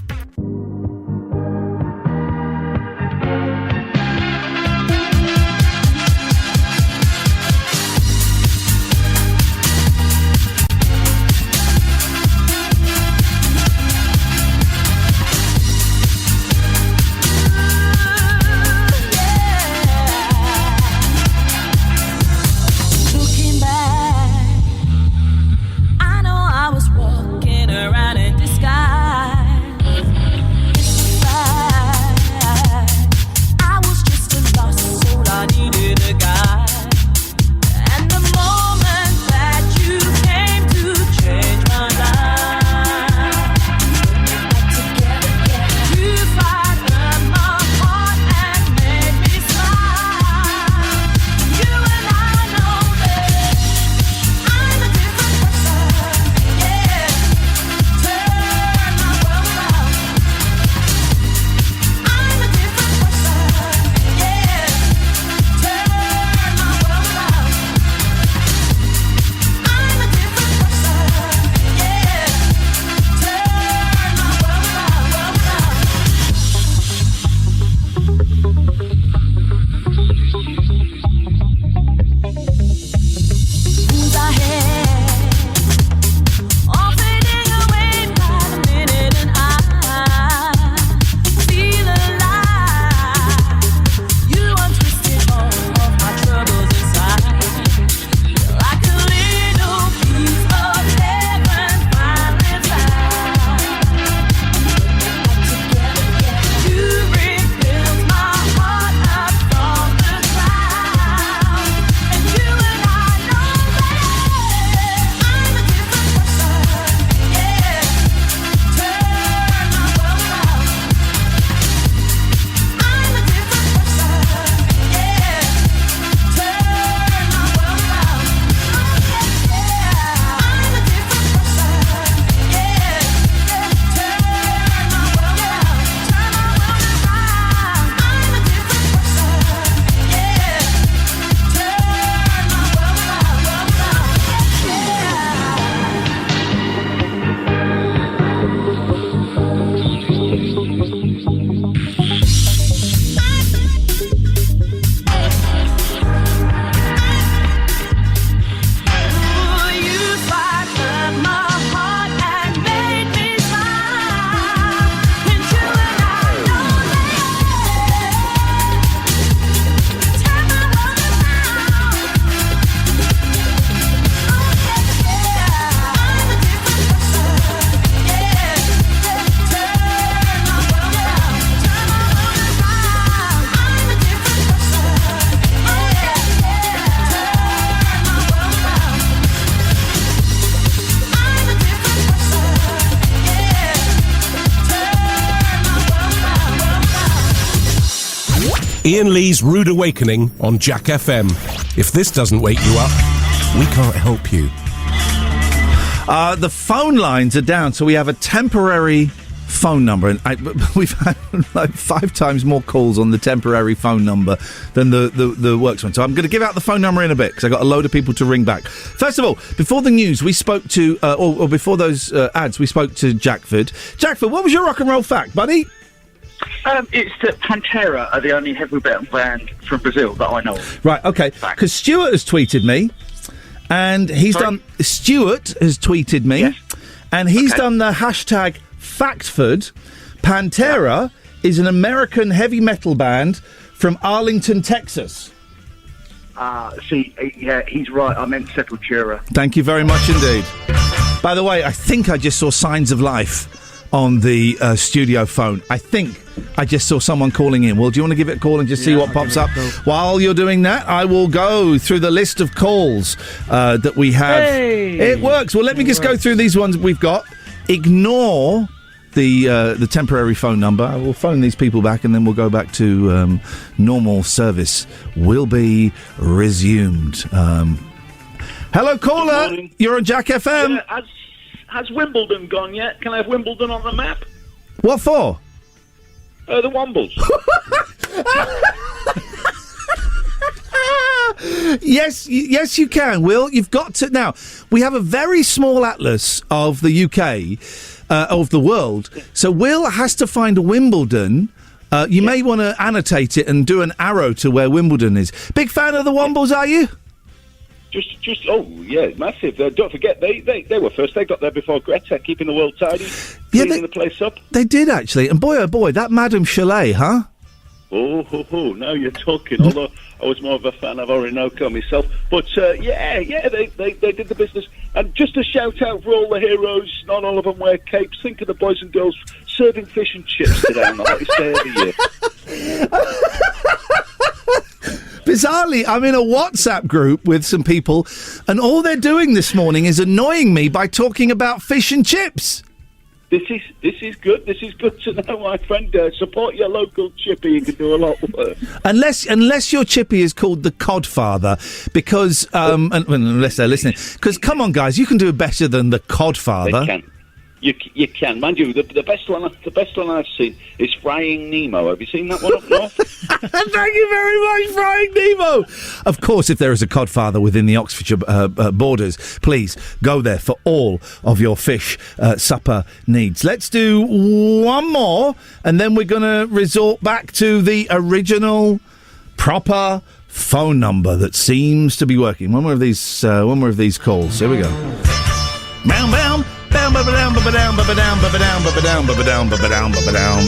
Ian Lee's Rude Awakening on Jack FM. If this doesn't wake you up, we can't help you. The phone lines are down, so we have a temporary phone number, and we've had like 5 times more calls on the temporary phone number than the works one. So I'm going to give out the phone number in a bit because I got a load of people to ring back. First of all, before the news, we spoke to, or before those ads, we spoke to Jackford. Jackford, what was your rock and roll fact, buddy? It's that Pantera are the only heavy metal band from Brazil that I know of. Right, okay. Because Stuart has tweeted me, and Stuart has tweeted me, Yes. and he's done the hashtag Factford. Pantera is an American heavy metal band from Arlington, Texas. He's right. I meant Sepultura. Thank you very much indeed. By the way, I think I just saw signs of life on the studio phone. I think I just saw someone calling in. Well, do you want to give it a call and just see what pops up? While you're doing that, I will go through the list of calls that we have. Hey! It works. Well, let me just go through these ones we've got. Ignore the temporary phone number. I will phone these people back, and then we'll go back to normal service. Will be resumed. Hello, caller. You're on Jack FM. Yeah, has Wimbledon gone yet? Can I have Wimbledon on the map? What for? The Wombles. Yes, you can, Will. You've got to. Now, we have a very small atlas of the UK, of the world, so Will has to find Wimbledon. You may want to annotate it and do an arrow to where Wimbledon is. Big fan of the Wombles, are you? Just oh yeah, massive. Don't forget they were first. They got there before Greta, keeping the world tidy, cleaning the place up. They did actually, and boy oh boy, that Madame Chalet, huh? Oh, now you're talking. Although I was more of a fan of Orinoco myself, but they did the business. And just a shout out for all the heroes. Not all of them wear capes. Think of the boys and girls serving fish and chips today on the hottest day of the year. Bizarrely, I'm in a WhatsApp group with some people, and all they're doing this morning is annoying me by talking about fish and chips. This is good. This is good to know, my friend. Support your local chippy. You can do a lot worse. Unless your chippy is called the Codfather, because unless they're listening. Because come on, guys, you can do better than the Codfather. They can. You can, mind you. The best one I've seen is Frying Nemo. Have you seen that one up north? Thank you very much, Frying Nemo. Of course, if there is a Codfather within the Oxfordshire borders, please go there for all of your fish supper needs. Let's do one more, and then we're going to resort back to the original, proper phone number that seems to be working. One more of these calls. Here we go. Bam, bam.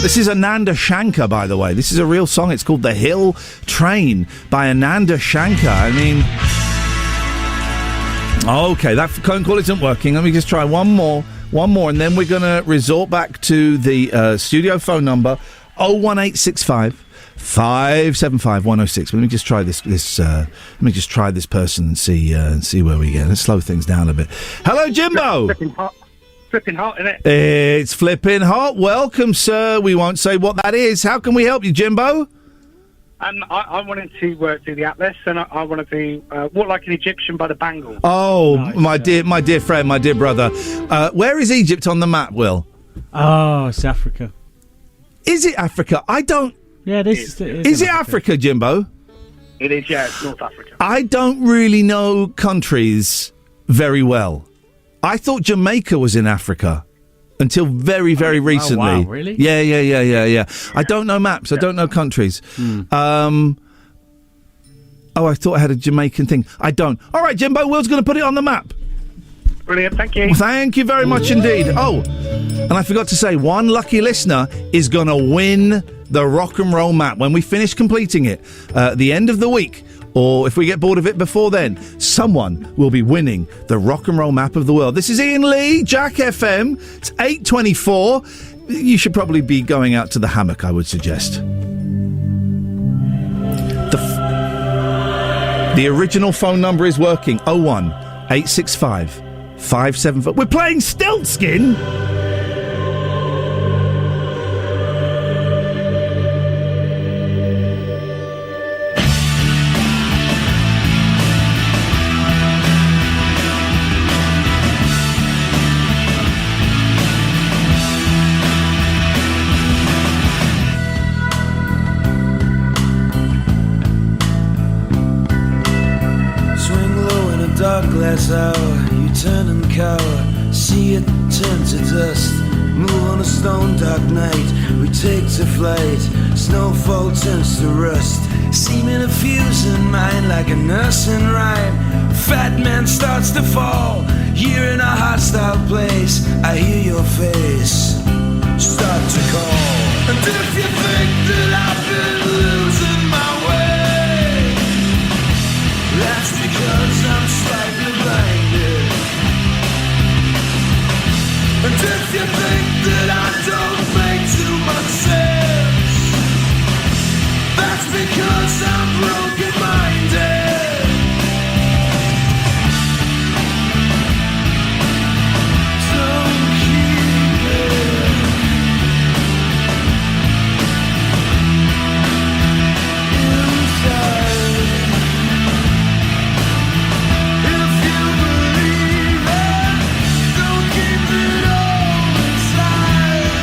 This is Ananda Shankar, by the way. This is a real song. It's called The Hill Train by Ananda Shankar. I mean, okay, that phone call isn't working. Let me just try one more, and then we're going to resort back to the studio phone number 01865 575 106. Let me just try this. Let me just try this person and see where we get. Let's slow things down a bit. Hello, Jimbo. Flipping hot, isn't it? It's flipping hot. Welcome, sir. We won't say what that is. How can we help you, Jimbo? I wanted to do the Atlas, and I wanted to walk like an Egyptian by the Bangles. Oh, nice, my dear friend, my dear brother. Where is Egypt on the map, Will? Oh, it's Africa. Is it Africa? I don't... Yeah, is it Africa, Jimbo? It is, yeah, it's North Africa. I don't really know countries very well. I thought Jamaica was in Africa until very, very recently. Oh, wow, really? Yeah. I don't know maps. I don't know countries. I thought I had a Jamaican thing. I don't. All right, Jimbo, Will's going to put it on the map. Brilliant, thank you. Well, thank you very much indeed. Oh, and I forgot to say, one lucky listener is going to win the rock and roll map when we finish completing it at the end of the week. Or if we get bored of it before then, someone will be winning the rock and roll map of the world. This is Ian Lee, Jack FM. It's 8:24. You should probably be going out to the hammock, I would suggest. The original phone number is working. 01865 575. We're playing Stiltskin. glass hour, you turn and cower, see it turn to dust. Move on a stone dark night, we take to flight, snowfall turns to rust. Seeming to fuse in mind like a nursing rhyme. Fat man starts to fall, here in a hostile place, I hear your face start to call. And if you think that I've been losing my way, that's because I'm slightly blinded. And if you think that I don't make too much sense, that's because I'm broken-minded. Don't keep it inside. If you believe it, don't keep it all inside.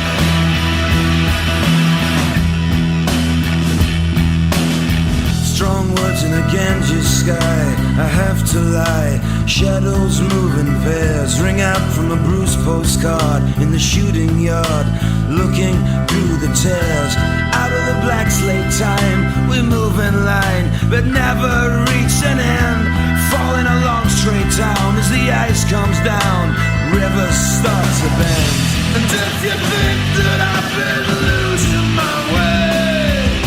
Strong words in a Ganges sky, I have to lie. Shadows move in pairs, ring out from a bruised postcard in the shooting yard, looking through the tears. Out of the black slate time, we move in line, but never reach an end. Falling along straight down as the ice comes down, rivers start to bend. And if you think that I've been losing my way,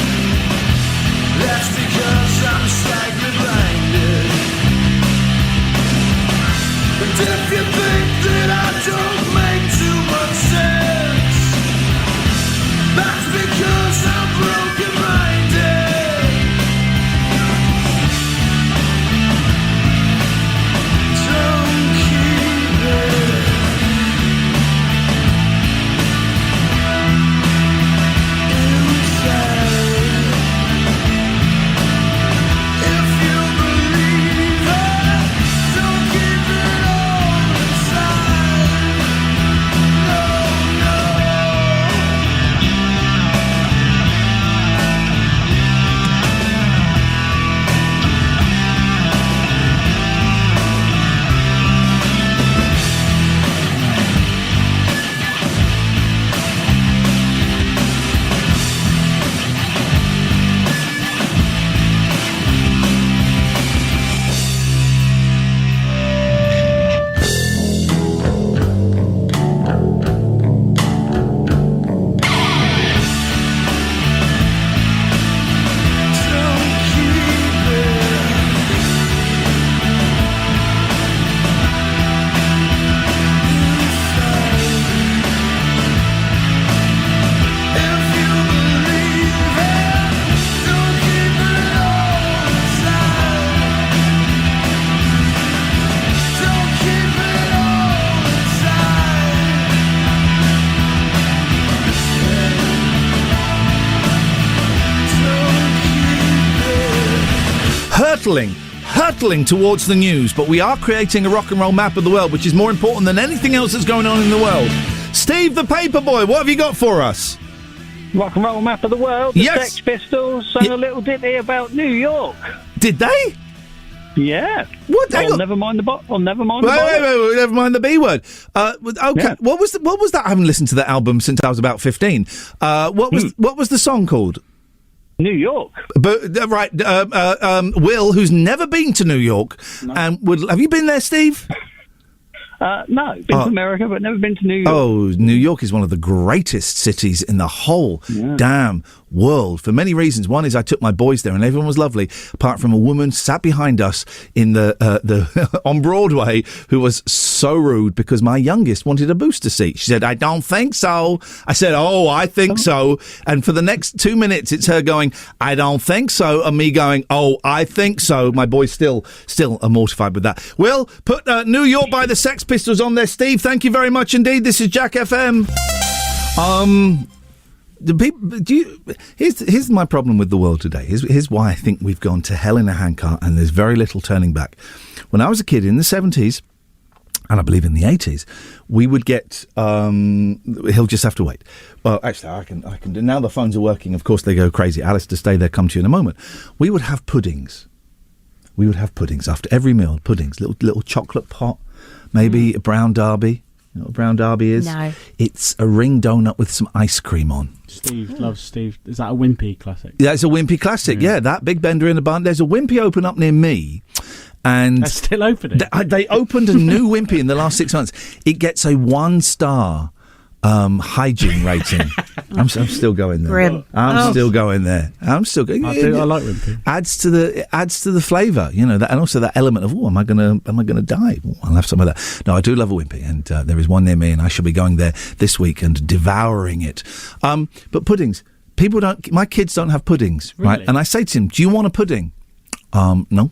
that's because I'm slightly blinded. And if you think that I don't make too much sense, that's because I'm broken-minded. Don't keep it inside. If you believe it, don't keep it all inside. No, no. Hurtling towards the news, but we are creating a rock and roll map of the world, which is more important than anything else that's going on in the world. Steve the Paperboy, what have you got for us? Rock and roll map of the world. The Yes. Sex Pistols sang a little ditty about New York. Did they? Yeah. What? Hang on. Never mind the bottle. Never mind Wait, the bottle. wait, never mind the B word. Okay, Yeah. what was that? I haven't listened to that album since I was about 15. What was the song called? New York. But right, Will, who's never been to New York, and have you been there, Steve? No, been to America, but never been to New York. Oh, New York is one of the greatest cities in the whole damn world for many reasons. One is I took my boys there and everyone was lovely, apart from a woman sat behind us in the on Broadway who was so rude because my youngest wanted a booster seat. She said, "I don't think so." I said, "Oh, I think so." And for the next 2 minutes, it's her going, "I don't think so," and me going, "Oh, I think so." My boys still are mortified with that. Will, put New York by the Sex Pistols on there. Steve, thank you very much indeed. This is Jack FM. The people, here's my problem with the world today. Here's why I think we've gone to hell in a handcart and there's very little turning back. When I was a kid in the 70s, and I believe in the 80s, we would get, he'll just have to wait. Well, actually, I can do, now the phones are working, of course they go crazy. Alistair, stay there, come to you in a moment. We would have puddings. we would have puddings after every meal. Puddings, little chocolate pot, maybe a brown derby. You know what a brown derby is? No. It's a ring donut with some ice cream on. Steve loves Steve. Is that a Wimpy classic? Yeah, it's a Wimpy classic. Yeah, that Big Bender in a bun. There's a Wimpy open up near me. And they're still opening. They opened a new Wimpy in the last 6 months. It gets a 1-star hygiene rating. I'm still going there. Grim. I'm still going there. I'm still going. I like Wimpy. Adds to the flavour, you know, that, and also that element of am I gonna die? Ooh, I'll have some of that. No, I do love a Wimpy, and there is one near me, and I shall be going there this week and devouring it. But puddings, my kids don't have puddings, right? Really? And I say to them, "Do you want a pudding?" No.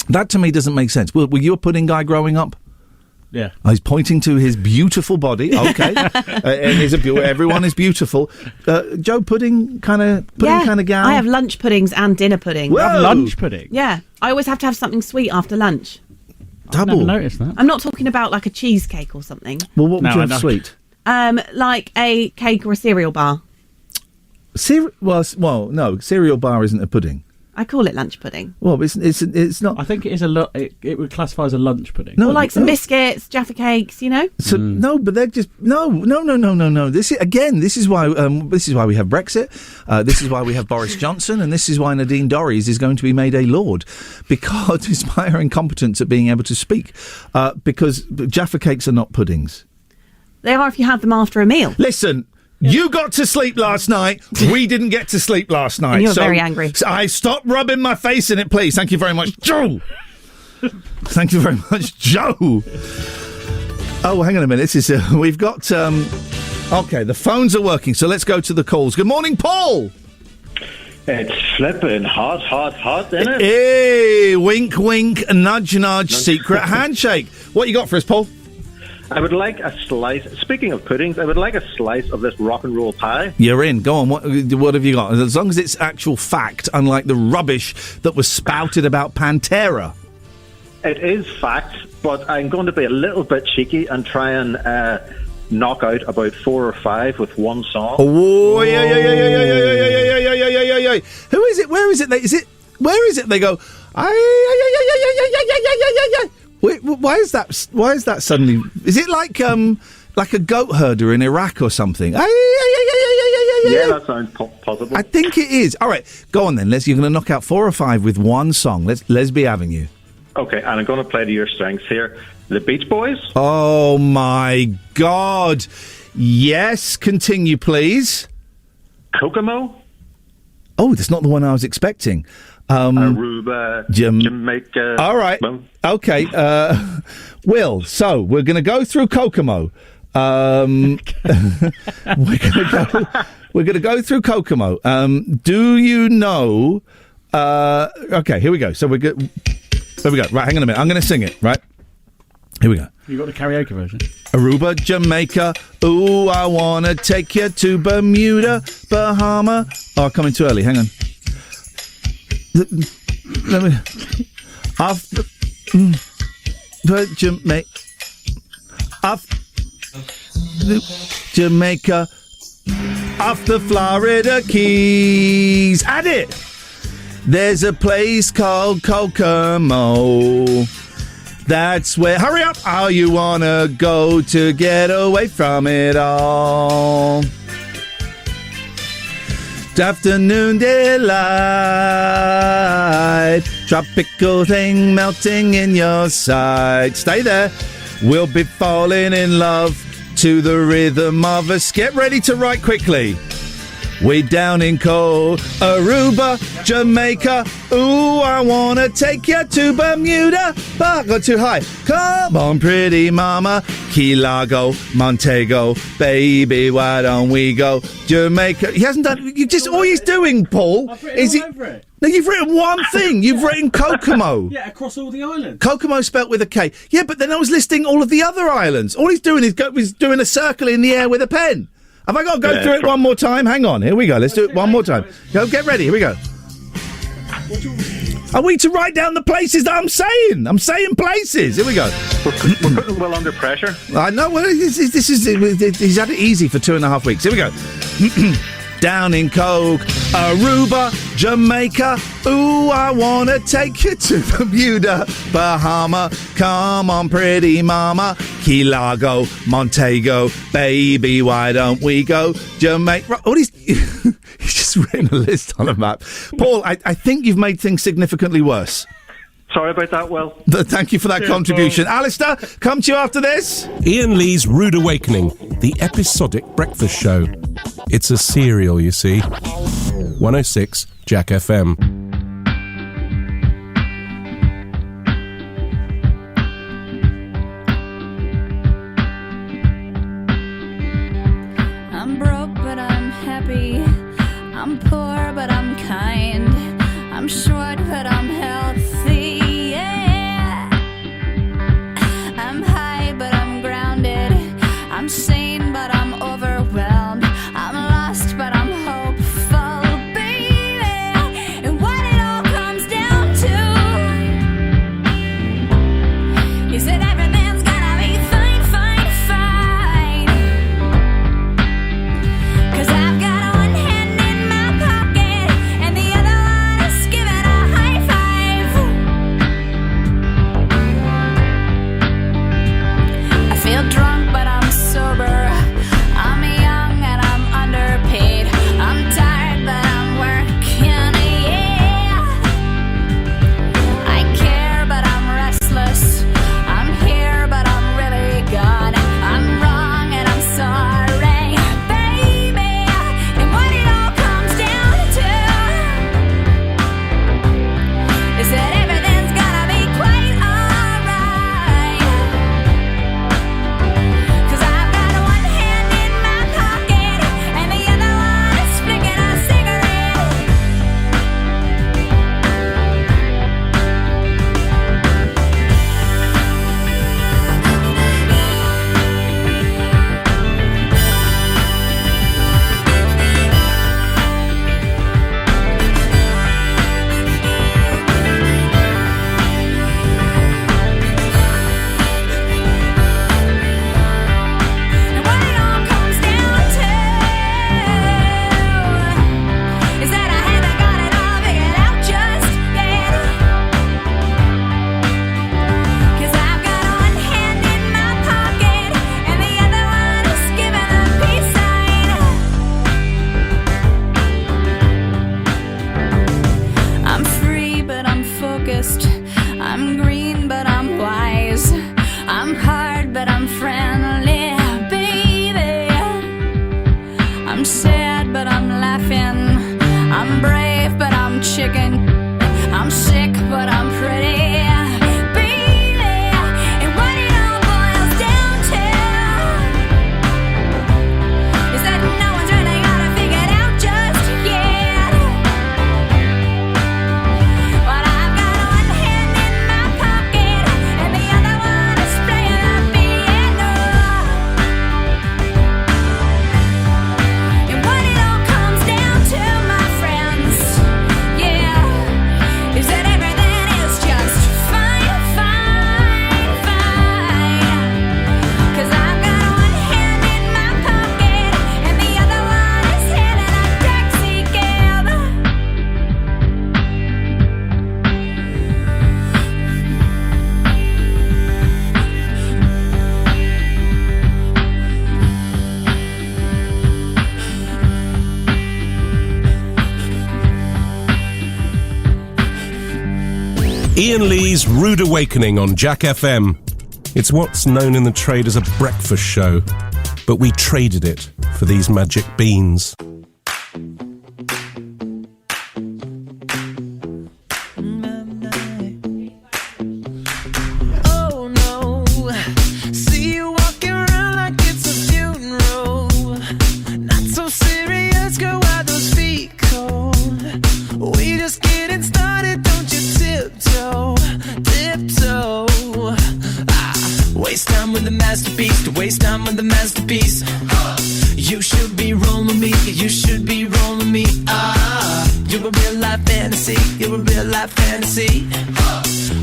That to me doesn't make sense. Were you a pudding guy growing up? Yeah. He's pointing to his beautiful body. Okay. Everyone is beautiful. Joe, pudding kind of gal? I have lunch puddings and dinner pudding. Whoa. You have lunch pudding? Yeah. I always have to have something sweet after lunch. Double. I've never noticed that. I'm not talking about like a cheesecake or something. Well, what would you have sweet? Like a cake or a cereal bar. No, cereal bar isn't a pudding. I call it lunch pudding. Well, it's not. I think it is it would classify as a lunch pudding. No, or like some biscuits, Jaffa cakes, you know. So, no, but they're just no. This is why we have Brexit. This is why we have Boris Johnson, and this is why Nadine Dorries is going to be made a lord, because despite her incompetence at being able to speak, because Jaffa cakes are not puddings. They are if you have them after a meal. Listen. You got to sleep last night. We didn't get to sleep last night. And you're very angry. So I stop rubbing my face in it, please. Thank you very much, Joe. Thank you very much, Joe. Oh, hang on a minute. This is we've got. Okay, the phones are working, so let's go to the calls. Good morning, Paul. It's flipping hot, isn't it? Hey, wink, wink, nudge, nudge, secret handshake. What you got for us, Paul? I would like a slice. Speaking of puddings, I would like a slice of this rock and roll pie. You're in. Go on. What have you got? As long as it's actual fact, unlike the rubbish that was spouted about Pantera. It is fact, but I'm going to be a little bit cheeky and try and knock out about 4 or 5 with one song. Oh, yeah. Who is it? Where is it? Where is it? They go. Wait, why is that? Why is that suddenly? Is it like a goat herder in Iraq or something? Yeah, that sounds possible. I think it is. All right, go on then. You're going to knock out 4 or 5 with one song. Lesby Avenue. Okay, and I'm going to play to your strengths here. The Beach Boys. Oh my God! Yes, continue, please. Kokomo. Oh, that's not the one I was expecting. Aruba, Jamaica. All right. Okay. Will, so we're going to go through Kokomo. We're going to go through Kokomo. Do you know? Okay, here we go. So we're good. There we go. Right, hang on a minute. I'm going to sing it. Right. Here we go. You got the karaoke version. Aruba, Jamaica. Ooh, I want to take you to Bermuda, Bahama. Oh, coming too early. Hang on. Let me. After Jamaica, off the Florida Keys. Add it. There's a place called Kokomo. That's where. Hurry up! How you wanna go to get away from it all? Afternoon delight, tropical thing melting in your sight. Stay there. We'll be falling in love to the rhythm of us. Get ready to write quickly. Way down in cold Aruba, Jamaica. Ooh, I wanna take you to Bermuda, but got too high. Come on, pretty mama. Key Largo, Montego, baby, why don't we go Jamaica? He hasn't done. You just all he's doing, Paul. Is he? Over it. No, you've written one thing. You've written Kokomo. Yeah, across all the islands. Kokomo spelt with a K. Yeah, but then I was listing all of the other islands. All he's doing is doing a circle in the air with a pen. Have I got to go through it one more time? Hang on. Here we go. Let's do it one more time. Go, get ready. Here we go. Are we to write down the places that I'm saying? I'm saying places. Here we go. We're putting Will under pressure. I know. Well, this is he's had it easy for 2.5 weeks. Here we go. down in Coke, Aruba, Jamaica. Ooh, I wanna take you to Bermuda, Bahama. Come on, pretty mama. Key Largo, Montego, baby, why don't we go Jamaica? Oh, he's just written a list on a map. Paul, I think you've made things significantly worse. Sorry about that, Will. Thank you for that contribution. Alistair, come to you after this. Iain Lee's Rude Awakening, the episodic breakfast show. It's a serial, you see. 106 Jack FM. I'm broke, but I'm happy. I'm poor, but I'm kind. I'm short, but I'm healthy. Yeah. I'm high, but I'm grounded. I'm sane, but I'm overwhelmed. I'm lost, but I'm hopeful, baby. And what it all comes down to is that everything's gonna be fine, fine, fine. 'Cause I've got one hand in my pocket and the other one is giving a high five. I feel drunk, but I'm sober. I'm young and I'm underpaid. I'm tired, but I'm working, yeah. I care, but I'm restless. I'm here, but I'm really gone. I'm wrong and I'm sorry, baby. And what it all comes down to is that everything's gonna be quite alright. 'Cause I've got one hand in my pocket and the other one is flicking a cigarette. And what it all comes down to is that I haven't got it all figured out just yet. 'Cause I've got one hand in my pocket and the other one is giving a peace sign. I'm free, but I'm focused. I'm green, but I'm wise. I'm hard, but I'm friendly, baby. I'm sad, but I'm laughing. I'm brave, but I'm chicken. I'm sick, but I'm pretty, baby. And what it all boils down to is that no one's really got it figured out just yet. But I've got one hand in my pocket and the other one is playing the piano. And what it all comes down to, my friends, yeah, is that everything is just fine, fine, fine. 'Cause I've got one hand in my pocket and the other one is hailing a taxi cab. Iain Lee's Rude Awakening on Jack FM. It's what's known in the trade as a breakfast show, but we traded it for these magic beans. Oh no, see you walking around like it's a funeral. Not so serious, girl, why those feet cold? We just getting started, don't you tiptoe, tiptoe. Waste time with the masterpiece, to waste time with the masterpiece. You should be rolling me, you should be rolling me. You're a real life fantasy, you're a real life fantasy.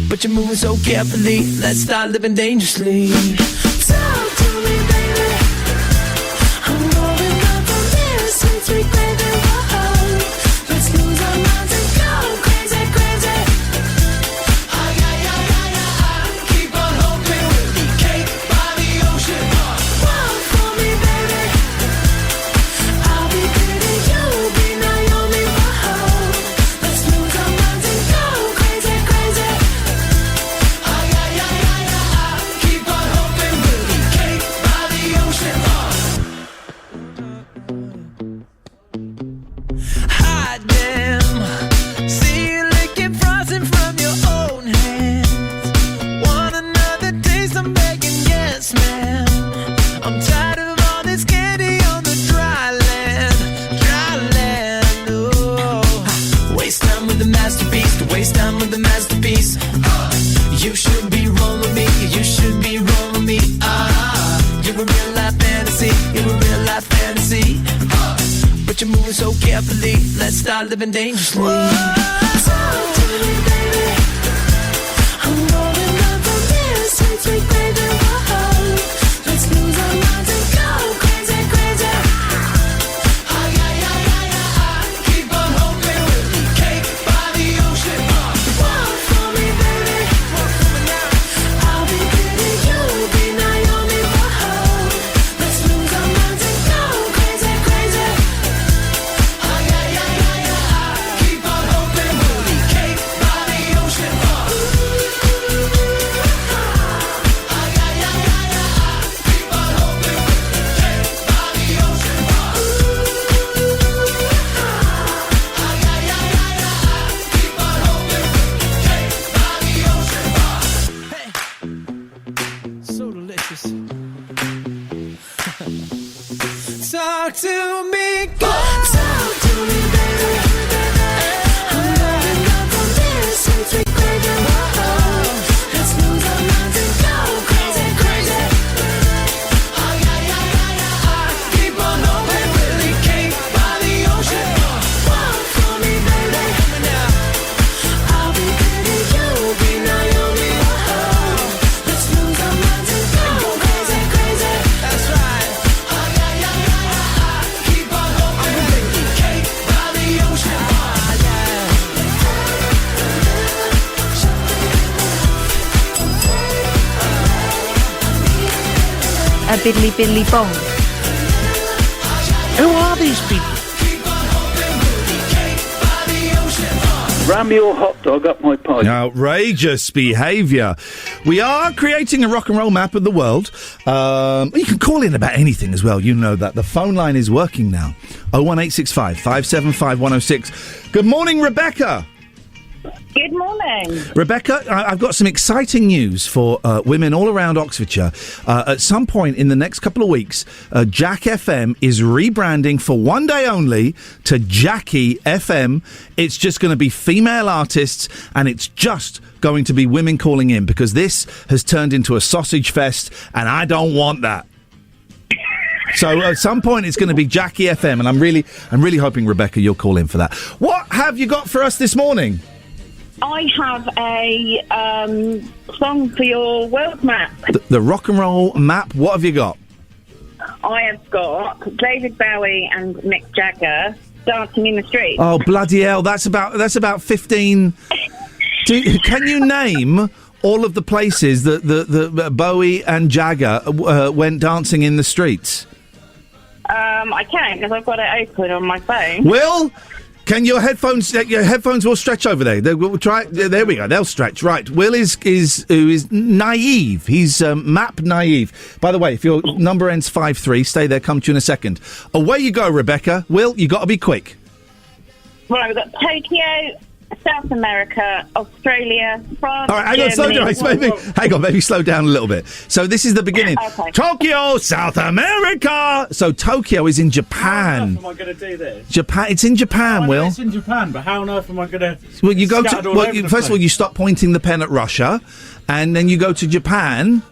But you're moving so carefully, let's start living dangerously. Talk to me, baby. I'm rolling up on this sweet, sweet baby. damn. See you licking frosting from your own hands. Want another taste? I'm begging, yes, ma'am. I'm tired of all this candy on the dry land, oh. Waste time with the masterpiece, to waste time with the masterpiece. You should be rolling me, you should be rolling me. You're a real life fantasy, you're a real life fantasy. But you're moving so carefully, let's start living dangerously. Talk to me, baby. I'm rolling up from this sweet, sweet baby. Whoa. Let's lose our minds and go crazy, crazy. Ay, ay, ay, ay, ay. Keep on hoping we'll be cake by the ocean. Walk for me, baby. Walk for me now. I'll be pretty, you'll be Naomi. Whoa. Let's lose our minds and go crazy, crazy. Ay, ay, ay, ay, ay. Keep on hoping we'll be cake by the ocean. Ay, ay, ay, ay, ay. Keep on hoping we'll be cake by the ocean. Ay, ay, ay, ay, ay. Keep on hoping we'll be cake by the ocean. Hey, so delicious. Talk to me, girl. Talk to me, baby. I'm rolling up on this sweet, sweet baby. Whoa. Let's lose our minds and go crazy, crazy. Ay, ay, ay, ay, ay. Keep on hoping we'll be cake by the ocean. Walk for me, baby. I'll be pretty, you'll be Naomi. Whoa. Let's lose our minds and go crazy, crazy. That's right. Ay, ay, ay, ay, ay. Keep on hoping we'll be cake by the ocean. A biddly biddly bong. Who are these people? Ram your hot dog up my pipe. Outrageous behaviour. We are creating a rock and roll map of the world. You can call in about anything as well. You know that. The phone line is working now. 01865 575 106. Good morning, Rebecca. Good morning. Rebecca, I've got some exciting news for women all around Oxfordshire. At some point in the next couple of weeks, Jack FM is rebranding for one day only to Jackie FM. It's just going to be female artists, and it's just going to be women calling in, because this has turned into a sausage fest, and I don't want that. So at some point it's going to be Jackie FM, and I'm really hoping, Rebecca, you'll call in for that. What have you got for us this morning? I have a song for your world map. The rock and roll map. What have you got? I have got David Bowie and Mick Jagger dancing in the street. Oh, bloody hell! That's about 15. Can you name all of the places that the Bowie and Jagger went dancing in the streets? I can, because I've got it open on my phone. Will? Can your headphones will stretch over there? We'll try. There we go. They'll stretch. Right. Will is naive. He's map naive. By the way, if your number ends 53, stay there. Come to you in a second. Away you go, Rebecca. Will, you got to be quick. Right, we've got Tokyo, South America, Australia, France. All right, hang on, slow down. Maybe slow down a little bit. So this is the beginning. Okay. Tokyo, South America. So Tokyo is in Japan. How on earth am I going to do this? Japan. It's in Japan, Will. It's in Japan, but how on earth am I going to? Well, you go to. Well, first of all, you stop pointing the pen at Russia, and then you go to Japan.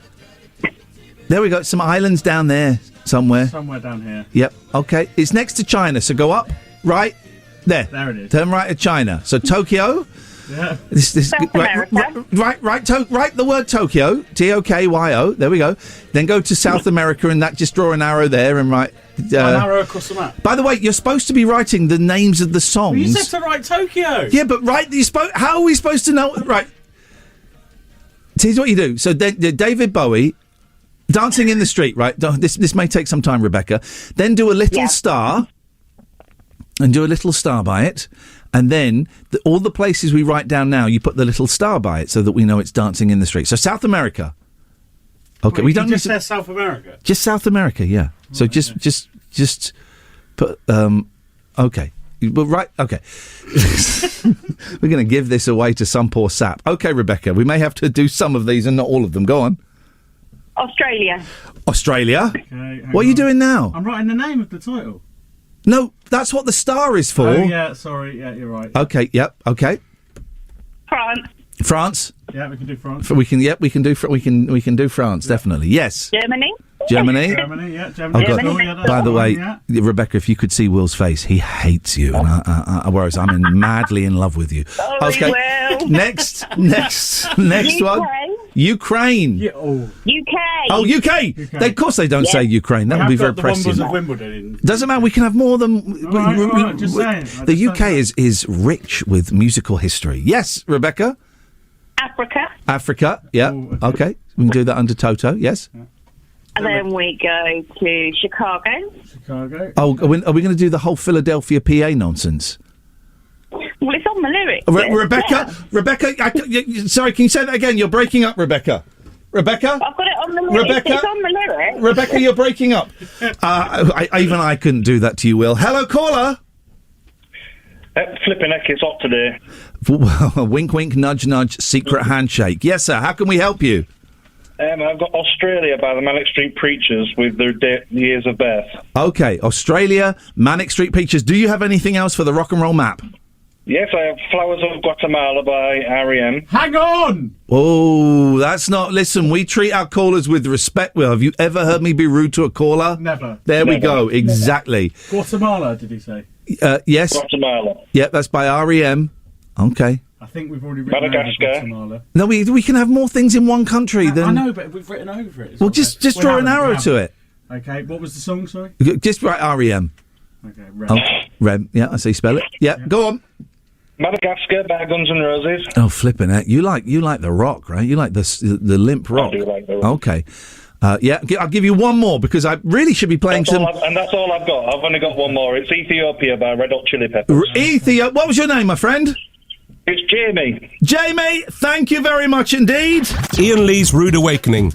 There we go. Some islands down there somewhere. Somewhere down here. Yep. Okay. It's next to China. So go up. Right. There. There it is. Turn right to China. So Tokyo. Yeah. Right the word Tokyo. Tokyo. There we go. Then go to South America, and that just draw an arrow there and write. An arrow across the map. By the way, you're supposed to be writing the names of the songs. Well, you said to write Tokyo. Yeah, but how are we supposed to know? Right. Here's what you do. So David Bowie, Dancing in the Street. Right. This may take some time, Rebecca. Then do a little star. And do a little star by it, and then all the places we write down now, you put the little star by it so that we know it's Dancing in the Street. So South America. Okay, Wait, we don't just need to, say South America. Just South America, yeah. So just put. Okay, But right, okay. We're going to give this away to some poor sap. Okay, Rebecca, we may have to do some of these and not all of them. Go on. Australia. Australia? Okay, What are you doing now? I'm writing the name of the title. No, that's what the star is for. Oh, yeah, sorry. Yeah, you're right. Okay, yep, okay. France. France? Yeah, we can do France. We can do France, definitely. Yes. Germany. Germany? Germany, yeah. Oh, Germany. God. Oh, yeah, that's By the one, way, yeah. Rebecca, if you could see Will's face, he hates you, and whereas I'm madly in love with you. Oh, Okay. Will. Next UK. one. Ukraine. Yeah, oh. UK. Oh, UK. Of course they don't say Ukraine. That would be very prescient. Of Wimbledon. Doesn't matter. We can have more than. All right, just saying. The UK is rich with musical history. Yes, Rebecca. Africa. Yeah. Okay. We can do that under Toto. Yes. And then we go to Chicago. Oh, are we going to do the whole Philadelphia PA nonsense? Well, it's on the lyrics. Rebecca, sorry, can you say that again? You're breaking up, Rebecca. Rebecca? I've got it on the lyrics. Rebecca? It's on the lyrics. Rebecca, you're breaking up. Even I couldn't do that to you, Will. Hello, caller. Flipping heck, it's hot today. Wink, wink, nudge, nudge, secret handshake. Yes, sir. How can we help you? I've got Australia by the Manic Street Preachers with their years of birth. Okay, Australia, Manic Street Preachers. Do you have anything else for the rock and roll map? Yes, I have Flowers of Guatemala by R.E.M. Hang on! Oh, that's not... Listen, we treat our callers with respect. Well, have you ever heard me be rude to a caller? Never. There we go, exactly. Guatemala, did he say? Yes. Guatemala. Yeah, that's by R.E.M. Okay. I think we've already written Madagascar. over Guatemala. No, we can have more things in one country than... I know, but we've written over it. Well, just draw an arrow to it. Okay, what was the song, sorry? Just write R.E.M. Okay, Rem. Oh, Rem, yeah, I see you spell it. Yeah, go on. Madagascar by Guns N' Roses. Oh, flipping it. You like the rock, right? You like the limp rock. I do like the rock. Okay. Yeah, I'll give you one more because I really should be playing And that's all I've got. I've only got one more. It's Ethiopia by Red Hot Chili Peppers. What was your name, my friend? It's Jamie. Jamie, thank you very much indeed. Iain Lee's Rude Awakening.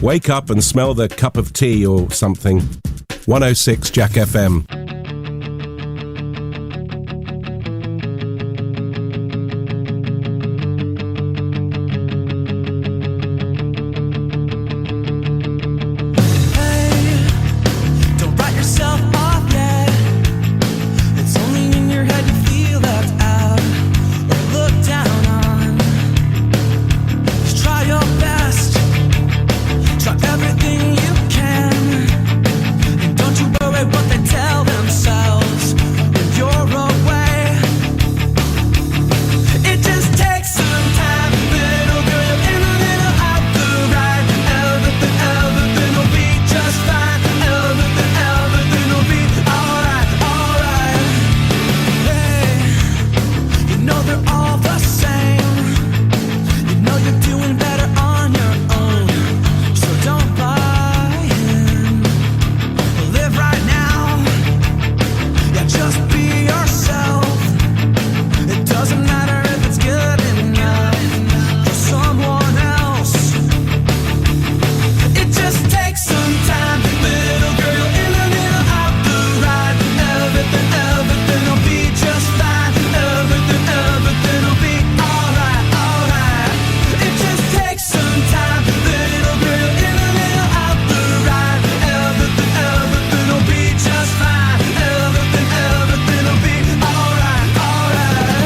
Wake up and smell the cup of tea or something. 106 Jack FM. Don't write yourself off yet. It's only in your head you feel left out or looked down on. Just try your best. Try everything you can. And don't you worry what they tell themselves when you're away. It just takes some time, little girl, in a little out the right. Everything will be just fine. Everything will be alright, alright. Hey, you know they're all the same. You know you're doing better on your own. So don't buy in. Live right now. Yeah, just be yourself. It doesn't matter if it's good enough for someone else. It just takes some time, little girl, in a little out the right. Everything will be just fine. Everything will be alright, alright. It just takes some time, little girl, in a little out the right. Everything will be just fine. Everything will be alright, alright.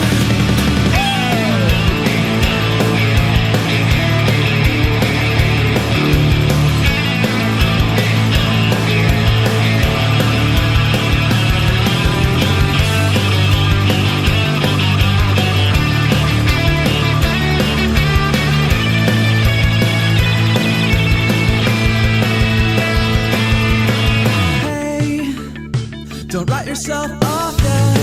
Hey, don't write yourself off yet.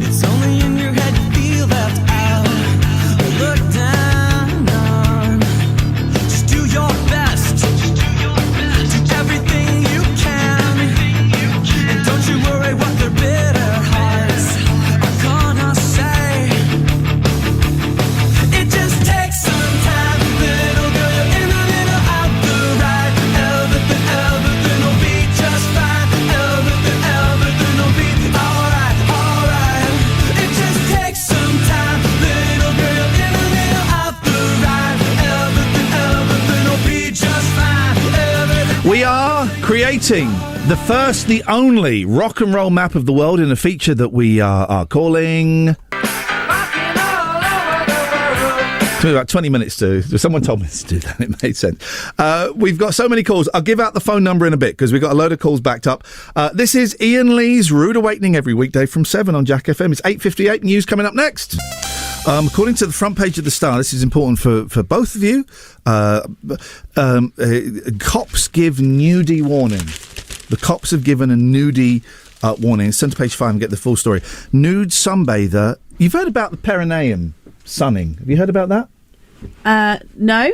It's only in your head you feel left out or look down on. Just do your best. Do everything you can. And don't you worry what their bitter hearts are gonna say. It just takes some time, little girl, in a little out the right. Everything will be just fine. Everything will be creating the first, the only rock and roll map of the world in a feature that we are calling... It took me about 20 minutes to... Someone told me to do that. It made sense. We've got so many calls. I'll give out the phone number in a bit because we've got a load of calls backed up. This is Iain Lee's Rude Awakening every weekday from 7 on Jack FM. It's 8:58. News coming up next. According to the front page of the Star, this is important for both of you. Cops give nudie warning. The cops have given a nudie warning. It's centre page 5 and get the full story. Nude sunbather. You've heard about the perineum sunning. Have you heard about that? No.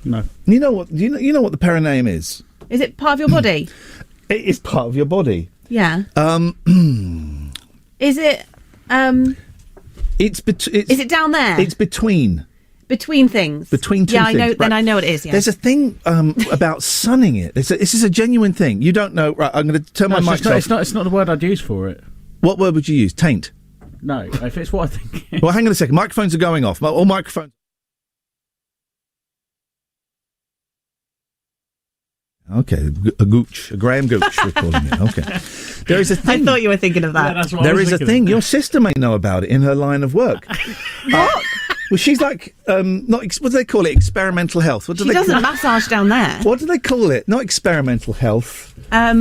No. You know what? You know what the perineum is? Is it part of your body? It is part of your body. Yeah. Is it? Is it down there? It's between things. Between two yeah, things. I know. Right. Then I know what it is. Yeah. There's a thing about sunning it. This is a genuine thing. You don't know. Right. I'm going to turn my mic off. It's not the word I'd use for it. What word would you use? Taint. No, if it's what I think. It is. Well, hang on a second. Microphones are going off. All microphones. Okay, a Graham Gooch, we're calling it. Okay. There is a thing. I thought you were thinking of that. Yeah, that's what There is a thing. Your sister may know about it in her line of work. What? Well, she's like, what do they call it? Experimental health. What do She they doesn't massage down there. What do they call it? Not experimental health.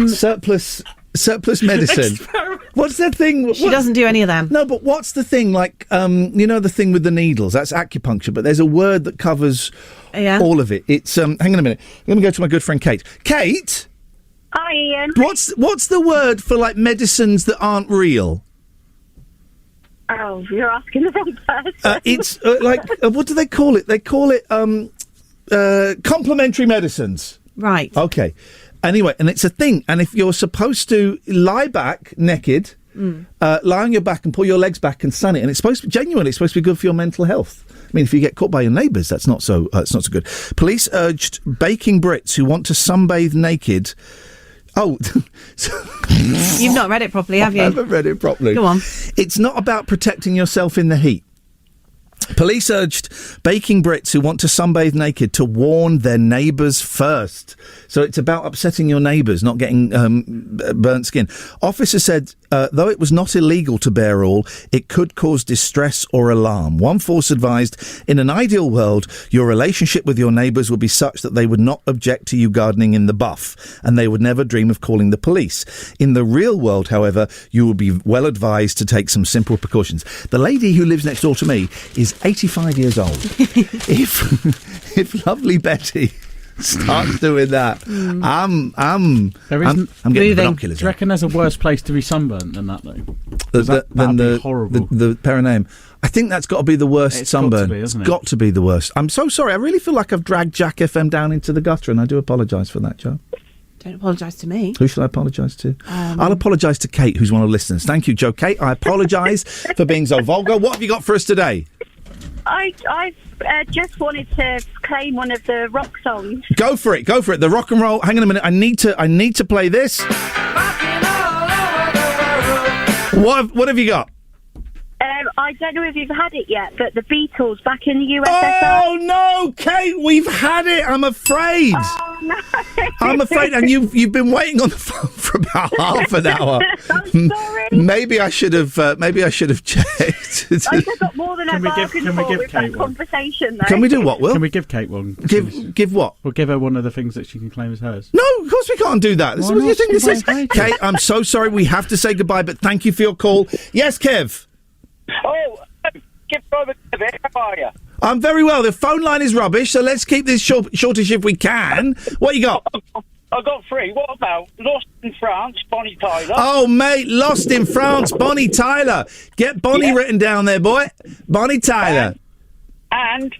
Surplus medicine. What's that thing? She doesn't do any of them. No, but what's the thing? Like, the thing with the needles? That's acupuncture, but there's a word that covers all of it. It's, hang on a minute. Let me go to my good friend Kate. Kate? Hi, Iain. What's the word for, like, medicines that aren't real? Oh, you're asking the wrong person. It's, what do they call it? They call it, complementary medicines. Right. Okay. Anyway, and it's a thing. And if you're supposed to lie back naked, lie on your back and pull your legs back and sun it, and it's supposed to be good for your mental health. I mean, if you get caught by your neighbours, that's not so good. Police urged baking Brits who want to sunbathe naked. Oh, You've not read it properly, have you? I haven't read it properly. Go on. It's not about protecting yourself in the heat. Police urged baking Brits who want to sunbathe naked to warn their neighbours first. So it's about upsetting your neighbours, not getting burnt skin. Officer said, though it was not illegal to bare all, it could cause distress or alarm. One force advised, in an ideal world, your relationship with your neighbours would be such that they would not object to you gardening in the buff, and they would never dream of calling the police. In the real world, however, you will be well advised to take some simple precautions. The lady who lives next door to me is 85 years old. If lovely Betty starts doing that, I'm getting binoculars. Do you reckon there's a worse place to be sunburnt than that, though? That'd be horrible. The perineum. I think that's got to be the worst sunburn. It's got to be the worst. I'm so sorry. I really feel like I've dragged Jack FM down into the gutter, and I do apologise for that, Joe. Don't apologise to me. Who should I apologise to? I'll apologise to Kate, who's one of the listeners. Thank you, Joe. Kate, I apologise for being so vulgar. What have you got for us today? I just wanted to claim one of the rock songs. Go for it. The rock and roll. Hang on a minute. I need to play this. What have you got? I don't know if you've had it yet, but the Beatles back in the USSR. Oh no, Kate, we've had it. I'm afraid. Oh no. I'm afraid, and you've been waiting on the phone for about half an hour. I'm sorry. Maybe I should have checked. I've got more than I bargained for with that conversation, though. Can we do what, Will? Can we give Kate one? Give what? We'll give her one of the things that she can claim as hers. No, of course we can't do that. What do you think this is? Kate, I'm so sorry. We have to say goodbye, but thank you for your call. Yes, Kev. Oh, give over Kev. How are you? I'm very well. The phone line is rubbish, so let's keep this shortish if we can. What you got? I got three. What about Lost in France, Bonnie Tyler? Oh, mate, Lost in France, Bonnie Tyler. Get Bonnie written down there, boy. Bonnie Tyler. And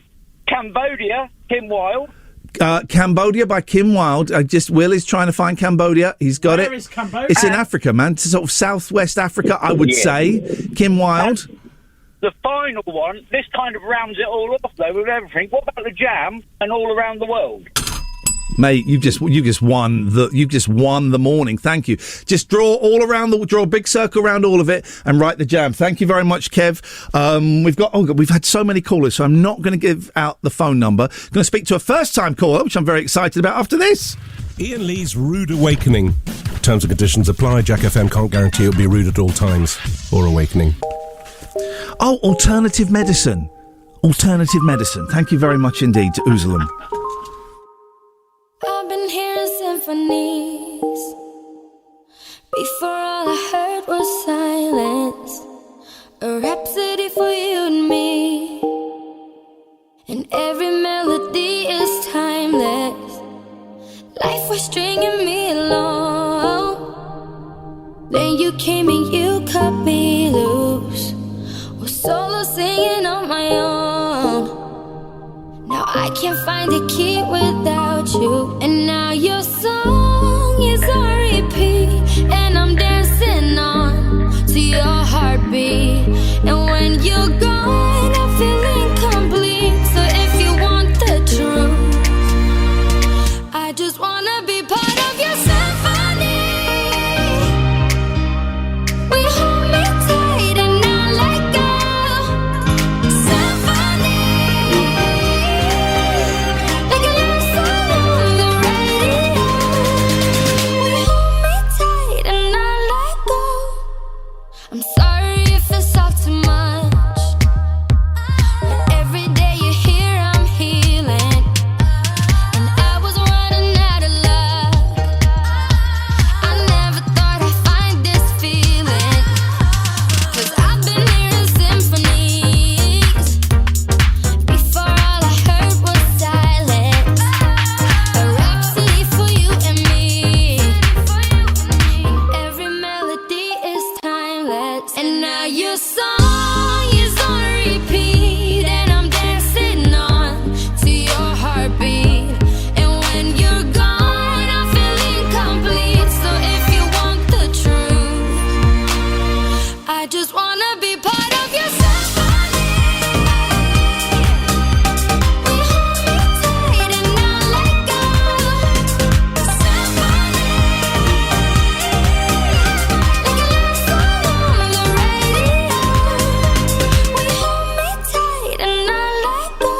Cambodia, Kim Wilde. Cambodia by Kim Wilde. Will is trying to find Cambodia. He's got it. Where is Cambodia? It's in Africa, man. It's sort of southwest Africa, I would say. Kim Wilde. And the final one, this kind of rounds it all off, though, with everything. What about the Jam and All Around the World? Mate, you just won the morning. Thank you. Just draw a big circle around all of it and write the Jam. Thank you very much, Kev. We've had so many callers, so I'm not going to give out the phone number. I'm going to speak to a first-time caller, which I'm very excited about after this. Iain Lee's Rude Awakening. Terms and conditions apply. Jack FM can't guarantee it'll be rude at all times. Or awakening. Oh, alternative medicine. Alternative medicine. Thank you very much indeed to Uzalum. I've been hearing symphonies. Before all I heard was silence. A rhapsody for you and me. And every melody is timeless. Life was stringing me along. Then you came and you cut me loose. Was solo singing on my own. Now I can't find a key without you. And now your song is on repeat. And I'm dancing on to your heartbeat. And when you're gone, I feel incomplete. So if you want the truth, I just wanna be part of your symphony. We hold me tight and not let go. Symphony, like a love song on the radio. We hold me tight and not let go. I'm sorry if it's all too much, but every day you're here, I'm healing. And I was running out of luck. I never thought I'd find this feeling. 'Cause I've been hearing symphonies. Before all I heard was silence. A rhapsody for you and me. And every melody is timeless. And now your song is on repeat. And I'm dancing on to your heartbeat. And when you're gone, I feel incomplete. So if you want the truth, I just wanna be part of your symphony. We hold me tight and not let go. Symphony, like a love song on the radio. We hold me tight and not let go.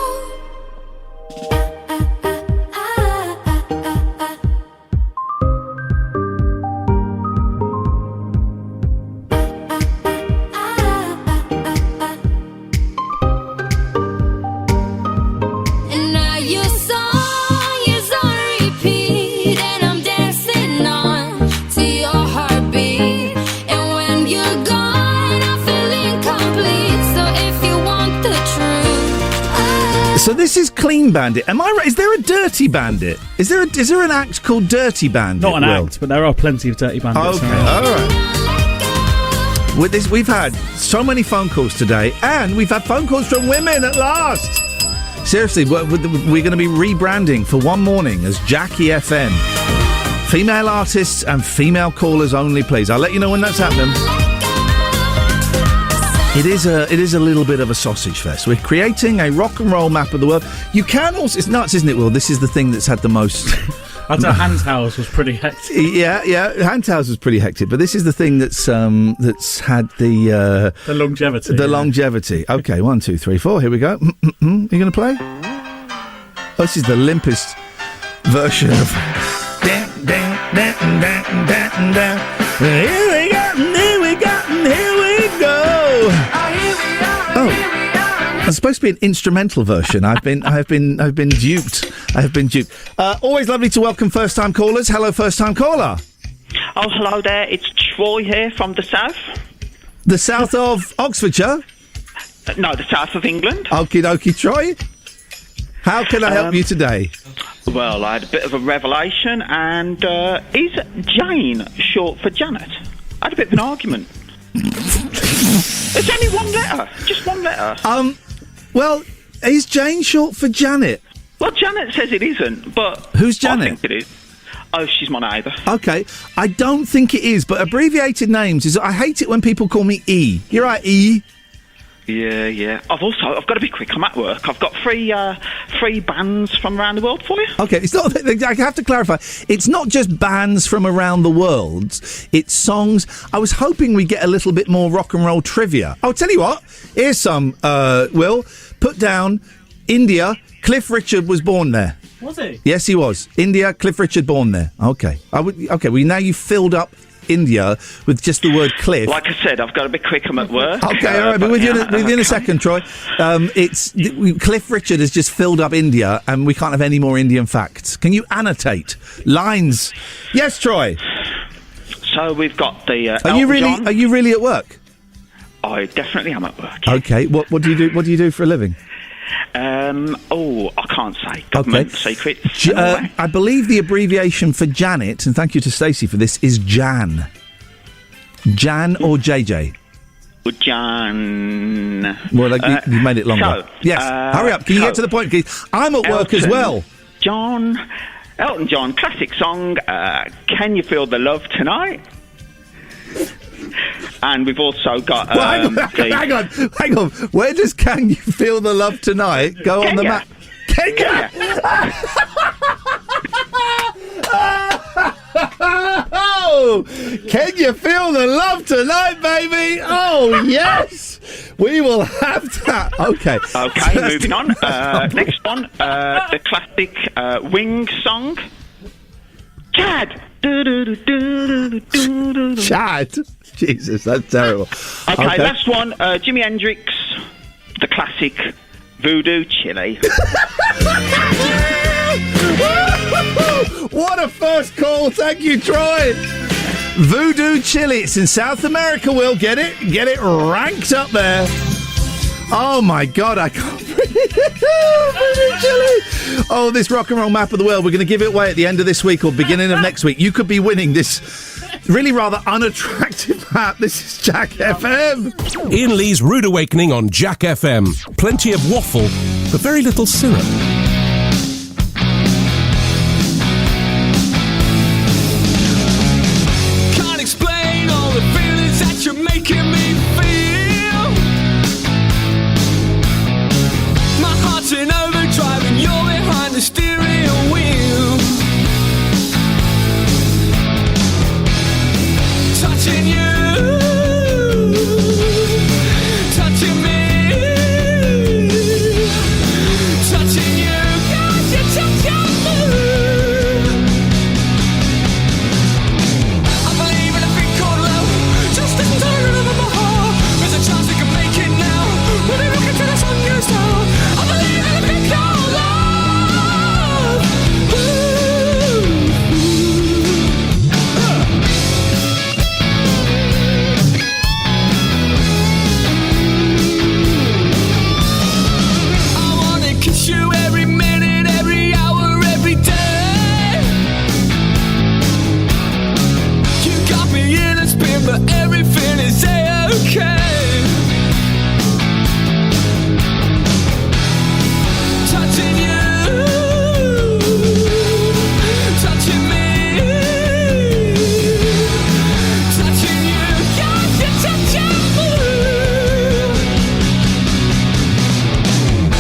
And now your song is on repeat. And I'm dancing on to your heartbeat. And when you're gone, I feel incomplete. So if you want the truth, So this is Clean Bandit. Am I right? Is there a Dirty Bandit? Is there an act called Dirty Bandit? Not an Will? act, but there are plenty of dirty bandits. Okay, around. all right. With this, we've had so many phone calls today, and we've had phone calls from women at last. Seriously, we're going to be rebranding for one morning as Jackie FM. Female artists and female callers only, please. I'll let you know when that's happening. It is a little bit of a sausage fest. We're creating a rock and roll map of the world. You can also... It's nuts, isn't it, Will? This is the thing that's had the most... I'd say Hand Towels was pretty hectic. Yeah. Hand Towels was pretty hectic, but this is the thing that's had the longevity. The longevity. Okay, 1, 2, 3, 4. Here we go. You going to play? Oh, this is the limpest version of. Here we go. Oh. It's supposed to be an instrumental version. I've been duped. I have been duped. Always lovely to welcome first-time callers. Hello, first-time caller. Oh, hello there. It's Troy here from the south. The south of Oxfordshire? No, the south of England. Okie dokie, Troy. How can I help you today? Well, I had a bit of a revelation, and is Jane short for Janet? I had a bit of an argument. It's only one letter. Just one letter. Well, is Jane short for Janet? Well, Janet says it isn't, but... Who's Janet? I think it is. Oh, she's my neighbour. Okay, I don't think it is, but abbreviated names is... I hate it when people call me E. You're right, E. Yeah. I've got to be quick. I'm at work. I've got three bands from around the world for you. Okay, it's not. I have to clarify. It's not just bands from around the world. It's songs. I was hoping we get a little bit more rock and roll trivia. I'll tell you what. Here's some. Will put down India. Cliff Richard was born there. Was he? Yes, he was. India, Cliff Richard, born there. Okay. Okay, well, now you've filled up India with just the word Cliff. Like I said, I've got to be quick. I'm at work. Okay, all right, but within a second, Troy. Cliff Richard has just filled up India, and we can't have any more Indian facts. Can you annotate lines? Yes, Troy. So we've got the. Are you really at work? I definitely am at work. Okay. What do you do? What do you do for a living? I can't say. Government secrets. I believe the abbreviation for Janet, and thank you to Stacey for this, is Jan. Jan or JJ? Jan. Well, you made it longer. So, yes. Hurry up. Can you get to the point? I'm at work as well. Elton John, classic song, Can You Feel the Love Tonight? And we've also got... hang on. Where does Can You Feel the Love Tonight go on the map? Kenya! Oh, can you feel the love tonight, baby? Oh, yes! We will have that. Okay. Okay, moving on. Next one, the classic Wings song. Chad! Chad? Jesus, that's terrible. Okay, last one, Jimi Hendrix, the classic Voodoo Chili. What a first call. Thank you, Troy. Voodoo Chili. It's in South America, Will. Get it ranked up there. Oh, my God, I can't breathe. Voodoo Chili. Oh, this rock and roll map of the world. We're going to give it away at the end of this week or beginning of next week. You could be winning this really rather unattractive map. This is Jack FM. Ian Lee's Rude Awakening on Jack FM. Plenty of waffle, but very little syrup. Can't explain all the feelings that you're making me feel. My heart's in overdrive and you're behind the steering wheel. Touching you, touching me, touching you, cause you're touching me. I believe in a thing called love, just listen to the rhythm of my heart. There's a chance we can make it now, when we look into the sun goes down. I believe in a thing called love. Kiss you every minute, every hour, every day. You got me in a spin, but everything is okay. Touching you, touching me, touching you, cause you're touching me.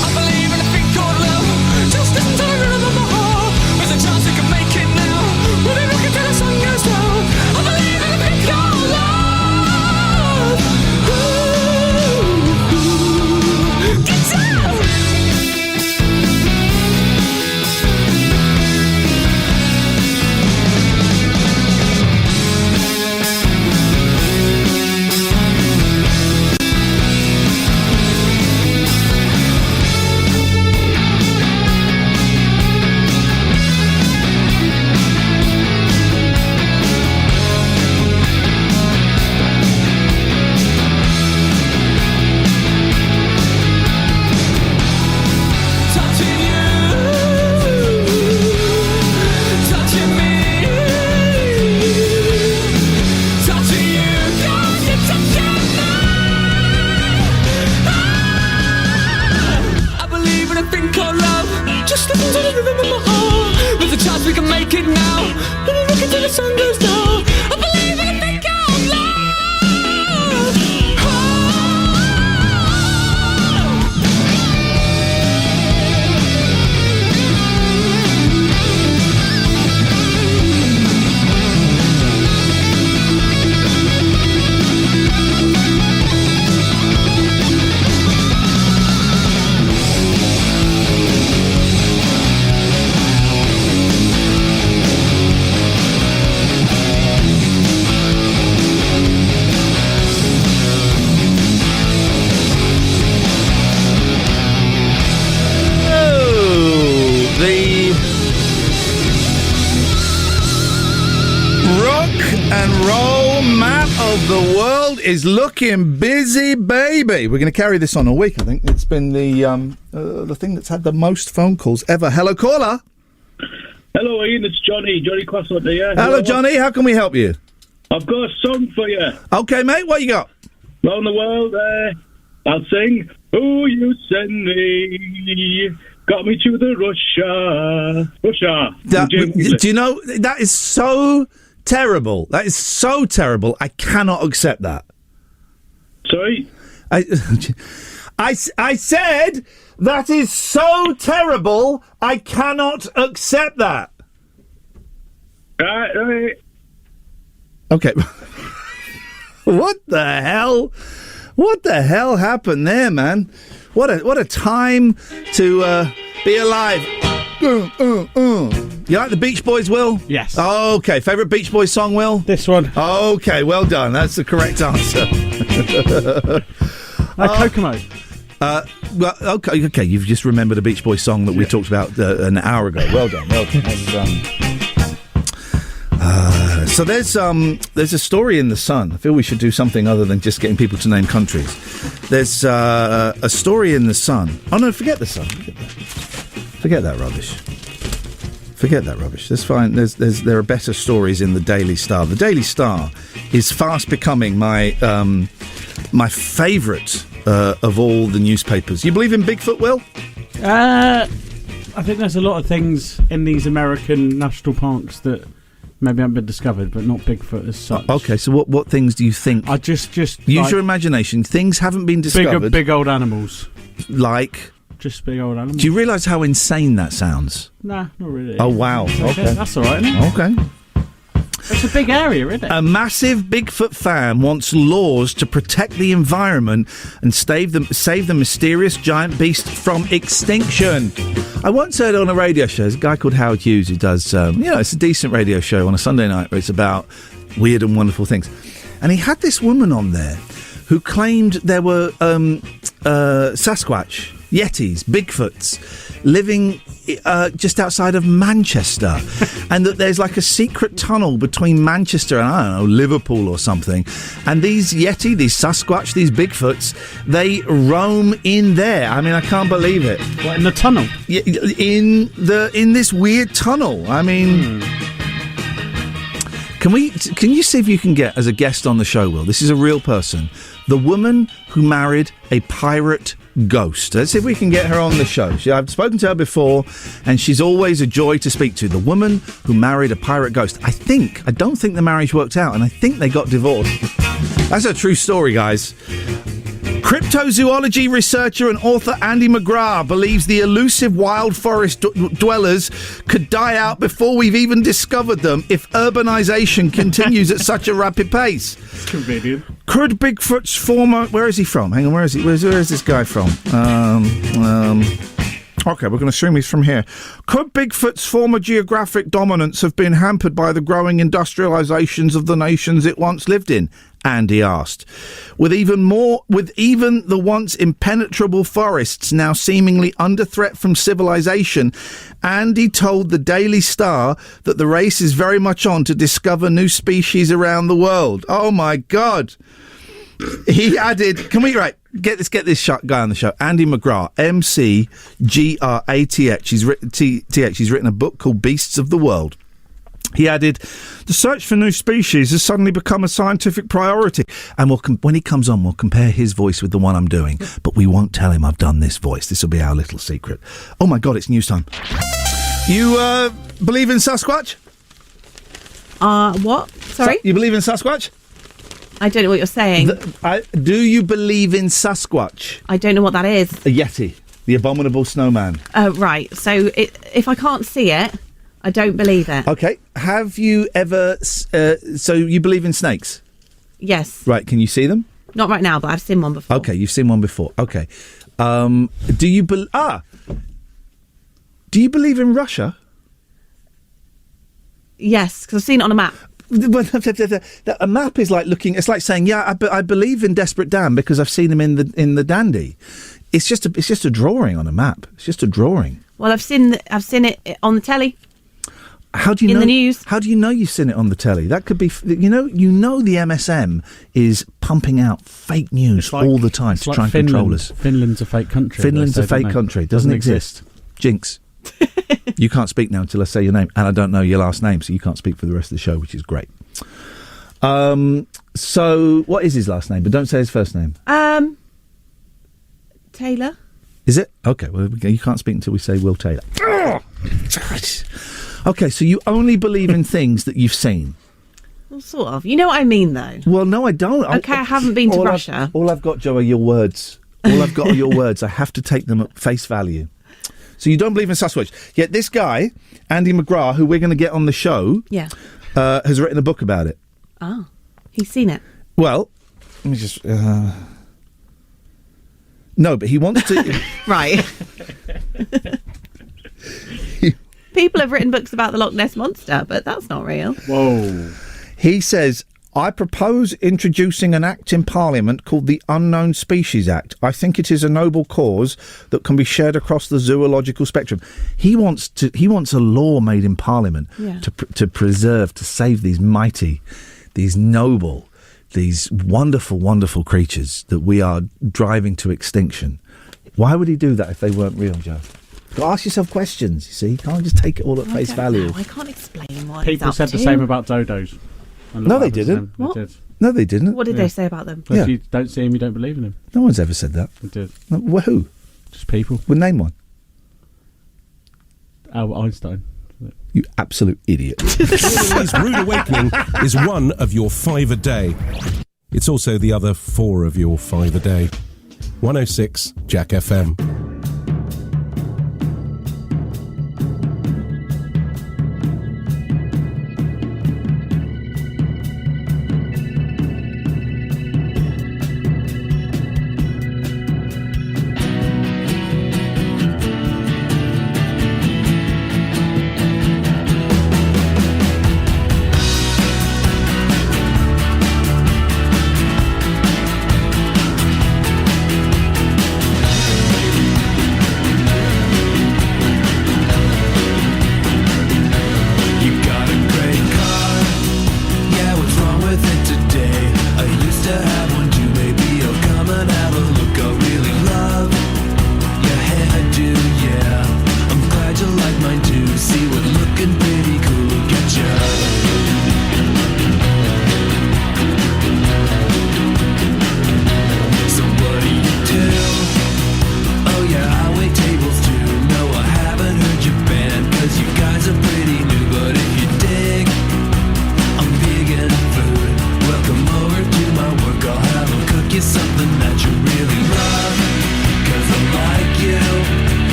I believe in a thing called love, just listen to the rhythm of my heart. There's a chance we can make it now, when we look until the sun goes down. I believe in a thing called love. Ooh, get down. Touching you, touching me, touching you, cause you're touching me. I believe in a thing called love, just listen to the rhythm of my heart. There's a chance we can make it now, when we look until the sun goes down. I believe in a thing called love. is looking busy, baby. We're going to carry this on all week, I think. It's been the thing that's had the most phone calls ever. Hello, caller. Hello, Ian. It's Johnny. Johnny Crossland here. Hello, Johnny. How can we help you? I've got a song for you. Okay, mate. What you got? Round the world, I'll sing. Oh, you send me. Got me to the Russia. Do you know, that is so terrible. That is so terrible. I cannot accept that. Sorry? I said that is so terrible. I cannot accept that. Okay. What the hell? What the hell happened there, man? What a time to be alive. You like the Beach Boys, Will? Yes. Okay. Favourite Beach Boys song, Will? This one. Okay, well done. That's the correct answer. Kokomo. Well, okay. You've just remembered a Beach Boys song that we talked about an hour ago. Well done. So there's a story in The Sun. I feel we should do something other than just getting people to name countries. There's a story in The Sun. Oh no, forget The Sun. Forget that rubbish. That's fine. There are better stories in the Daily Star. The Daily Star is fast becoming my favourite of all the newspapers. You believe in Bigfoot, Will? I think there's a lot of things in these American national parks that maybe haven't been discovered, but not Bigfoot as such. Okay, so what things do you think? I just use like your imagination. Things haven't been discovered. Big old animals. Like? Just big old animals. Do you realise how insane that sounds? Nah, not really. Oh, wow. Okay. That's all right, isn't it? Okay. It's a big area, isn't it? A massive Bigfoot fan wants laws to protect the environment and save the mysterious giant beast from extinction. I once heard on a radio show, there's a guy called Howard Hughes who does, it's a decent radio show on a Sunday night where it's about weird and wonderful things. And he had this woman on there who claimed there were Sasquatch, Yetis, Bigfoots living just outside of Manchester, and that there's like a secret tunnel between Manchester and, I don't know, Liverpool or something, and these Yeti, these Sasquatch, these Bigfoots, they roam in there. I mean, I can't believe it. What, in the tunnel? Yeah, in this weird tunnel. I mean... Can you see if you can get as a guest on the show, Will? This is a real person. The woman who married a pirate ghost. Let's see if we can get her on the show. I've spoken to her before, and she's always a joy to speak to. The woman who married a pirate ghost. I don't think the marriage worked out, and I think they got divorced. That's a true story, guys. Cryptozoology researcher and author Andy McGrath believes the elusive wild forest dwellers could die out before we've even discovered them if urbanisation continues at such a rapid pace. It's convenient. Could Bigfoot's former... Where is he from? Hang on, where is he? Where is this guy from? Okay, we're going to assume he's from here. Could Bigfoot's former geographic dominance have been hampered by the growing industrialisations of the nations it once lived in? Andy asked. With even the once impenetrable forests now seemingly under threat from civilization, Andy told the Daily Star that the race is very much on to discover new species around the world. Oh my God. He added, get this guy on the show, Andy McGrath, McGrath. He's written a book called Beasts of the World. He added, the search for new species has suddenly become a scientific priority. And when he comes on, we'll compare his voice with the one I'm doing. But we won't tell him I've done this voice. This will be our little secret. Oh, my God, it's news time. You believe in Sasquatch? What? Sorry? You believe in Sasquatch? I don't know what you're saying. Do you believe in Sasquatch? I don't know what that is. A Yeti, the abominable snowman. Right. So if I can't see it, I don't believe it. Okay. Have you ever... so you believe in snakes? Yes. Right. Can you see them? Not right now, but I've seen one before. Okay. You've seen one before. Okay. Do you believe in Russia? Yes, because I've seen it on a map. A map is like looking... It's like saying, yeah, I believe in Desperate Dan because I've seen him in the Dandy. It's just a drawing on a map. It's just a drawing. Well, I've seen it on the telly. How do you In know the news. How do you know you've seen it on the telly? That could be, the MSM is pumping out fake news all the time to try and control us. Finland's a fake country. Finland's a fake country. Doesn't exist. Jinx. You can't speak now until I say your name, and I don't know your last name, so you can't speak for the rest of the show, which is great. So, what is his last name? But don't say his first name. Taylor. Is it? Okay, well, you can't speak until we say Will Taylor. Okay, so you only believe in things that you've seen. Well, sort of. You know what I mean, though. Well, no, I don't. Okay, I haven't been to Russia. All I've got, Joe, are your words. All I've got are your words. I have to take them at face value. So you don't believe in Sasquatch. Yet this guy, Andy McGrath, who we're going to get on the show, has written a book about it. Oh, he's seen it. Well, let me just... No, but he wants to... Right. People have written books about the Loch Ness Monster, but that's not real. Whoa. He says, I propose introducing an act in Parliament called the Unknown Species Act. I think it is a noble cause that can be shared across the zoological spectrum. He wants a law made in Parliament to preserve, to save these mighty, these noble, these wonderful, wonderful creatures that we are driving to extinction. Why would he do that if they weren't real, Joe? Ask yourself questions, you see. You can't just take it all at face value. I can't explain what People said the same about dodos. No, they didn't. What? They did. No, they didn't. What did they say about them? If you don't see him, you don't believe in him. No one's ever said that. They did. No, who? Just people. Well, name one. Albert Einstein. You absolute idiot. His Rude Awakening is one of your 5 a day. It's also the other 4 of your 5 a day. 106 Jack FM.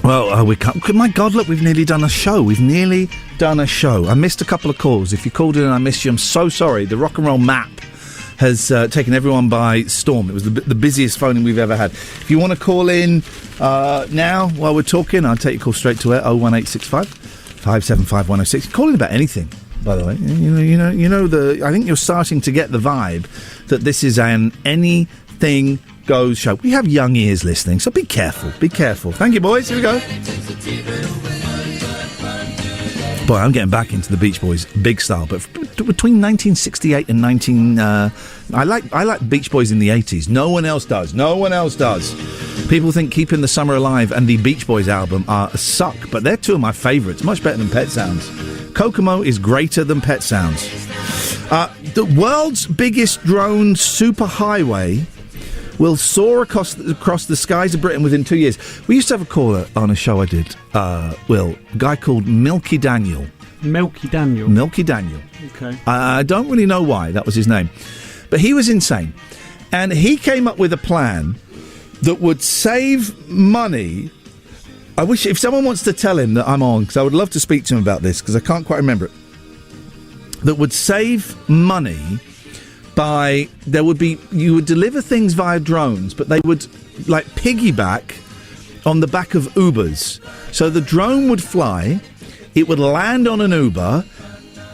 Well, we can't. My God, look, we've nearly done a show. I missed a couple of calls. If you called in and I missed you, I'm so sorry. The rock and roll map has taken everyone by storm. It was the busiest phoning we've ever had. If you want to call in now while we're talking, I'll take your call straight to air. 01865 575 106. Call in about anything, by the way. I think you're starting to get the vibe that this is an anything goes show. We have young ears listening, so be careful. Be careful. Thank you, boys. Here we go. Boy, I'm getting back into the Beach Boys big style, but between 1968 and I like Beach Boys in the 80s. No one else does. People think Keeping the Summer Alive and the Beach Boys album are a suck, but they're two of my favourites. Much better than Pet Sounds. Kokomo is greater than Pet Sounds. The world's biggest drone superhighway will soar across the skies of Britain within 2 years. We used to have a caller on a show I did, a guy called Milky Daniel. Milky Daniel? Milky Daniel. Okay. I don't really know why that was his name. But he was insane. And he came up with a plan that would save money. I wish, if someone wants to tell him that I'm on, because I would love to speak to him about this, because I can't quite remember it, that would save money by, you would deliver things via drones, but they would, like, piggyback on the back of Ubers. So the drone would fly, it would land on an Uber,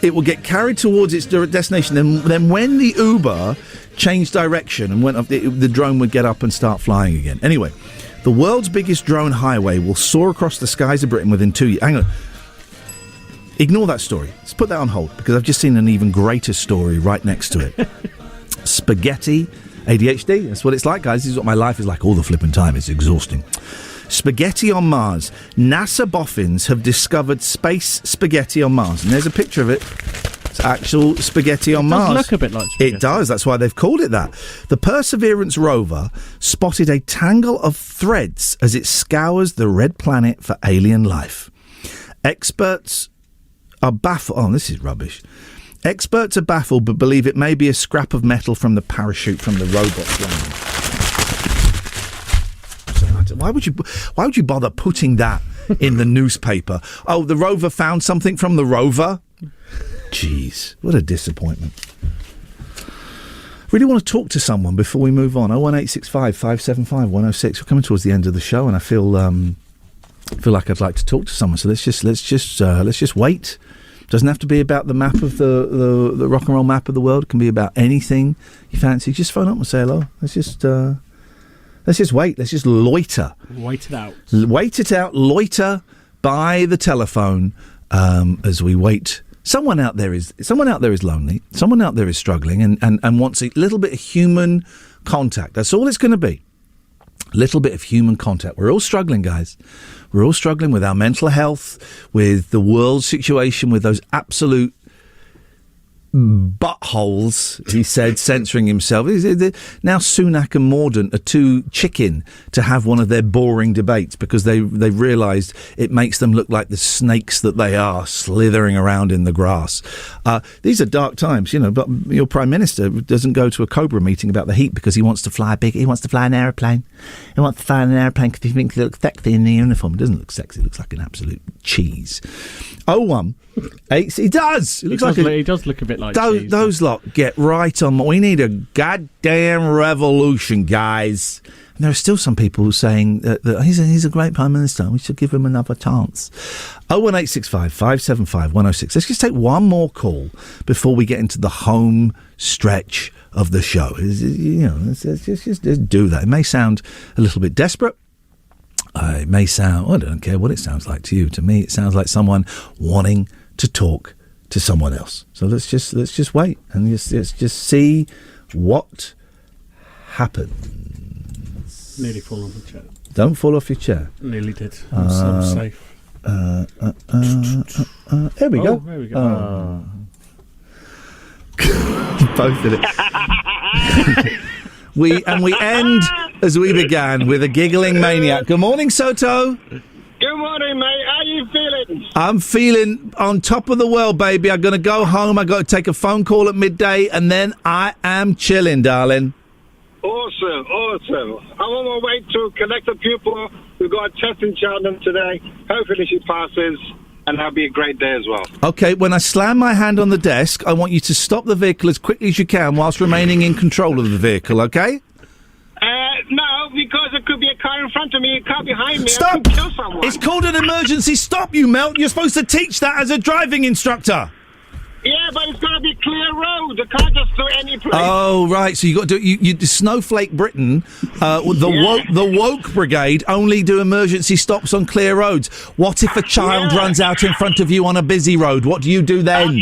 it would get carried towards its destination, then when the Uber changed direction and went up, the drone would get up and start flying again. Anyway, the world's biggest drone highway will soar across the skies of Britain within 2 years. Hang on. Ignore that story. Let's put that on hold, because I've just seen an even greater story right next to it. Spaghetti ADHD. That's what it's like, guys. This is what my life is like all the flipping time. It's exhausting. Spaghetti on Mars. NASA boffins have discovered space spaghetti on Mars. And there's a picture of it. It's actual spaghetti on Mars. It does look a bit like spaghetti. It does. That's why they've called it that. The Perseverance rover spotted a tangle of threads as it scours the red planet for alien life. Experts are baffled. Oh, this is rubbish. Experts are baffled but believe it may be a scrap of metal from the parachute from the robot's landing. Why would you bother putting that in the newspaper? Oh, the rover found something from the rover? Jeez, what a disappointment. Really want to talk to someone before we move on. 01865 575 106. We're coming towards the end of the show, and I feel like I'd like to talk to someone. So let's just wait. Doesn't have to be about the map of the rock and roll map of the world. It can be about anything you fancy. Just phone up and say hello. Let's just wait. Let's just loiter. Wait it out. Wait it out. Loiter by the telephone as we wait. Someone out there is lonely. Someone out there is struggling and wants a little bit of human contact. That's all it's going to be. A little bit of human contact. We're all struggling, guys. We're all struggling with our mental health, with the world situation, with those absolute buttholes, he said, censoring himself. Now Sunak and Mordaunt are too chicken to have one of their boring debates because they've realised it makes them look like the snakes that they are, slithering around in the grass. These are dark times, but your Prime Minister doesn't go to a Cobra meeting about the heat because he wants to fly he wants to fly an aeroplane. He wants to fly an aeroplane because he thinks he looks sexy in the uniform. It doesn't look sexy, it looks like an absolute cheese. 018. He does. He does look a bit like cheese. Those lot get right on. We need a goddamn revolution, guys. And there are still some people saying that he's a great Prime Minister. We should give him another chance. 01865 575 106. Let's just take one more call before we get into the home stretch of the show. Let's just do that. It may sound a little bit desperate. It may sound, I don't care what it sounds like to you. To me, it sounds like someone wanting to talk to someone else. So let's just wait and let's just see what happens. Nearly fall off the chair. Don't fall off your chair. Nearly did. I'm safe. There we go. There we go. Both did it. We end as we began with a giggling maniac. Good morning, Soto. Good morning, mate. How you feeling? I'm feeling on top of the world, baby. I'm going to go home. I got to take a phone call at midday, and then I am chilling, darling. Awesome. I'm on my way to collect a pupil. We've got a test in Cheltenham today. Hopefully she passes, and that'll be a great day as well. Okay, when I slam my hand on the desk, I want you to stop the vehicle as quickly as you can whilst remaining in control of the vehicle, okay? No, because there could be a car in front of me, a car behind me. Stop! I could kill someone. It's called an emergency stop, you melt. You're supposed to teach that as a driving instructor. Yeah, but it's got to be clear road. The car just do any place. Oh, right. So you got to do you Snowflake Britain, the woke brigade only do emergency stops on clear roads. What if a child runs out in front of you on a busy road? What do you do then?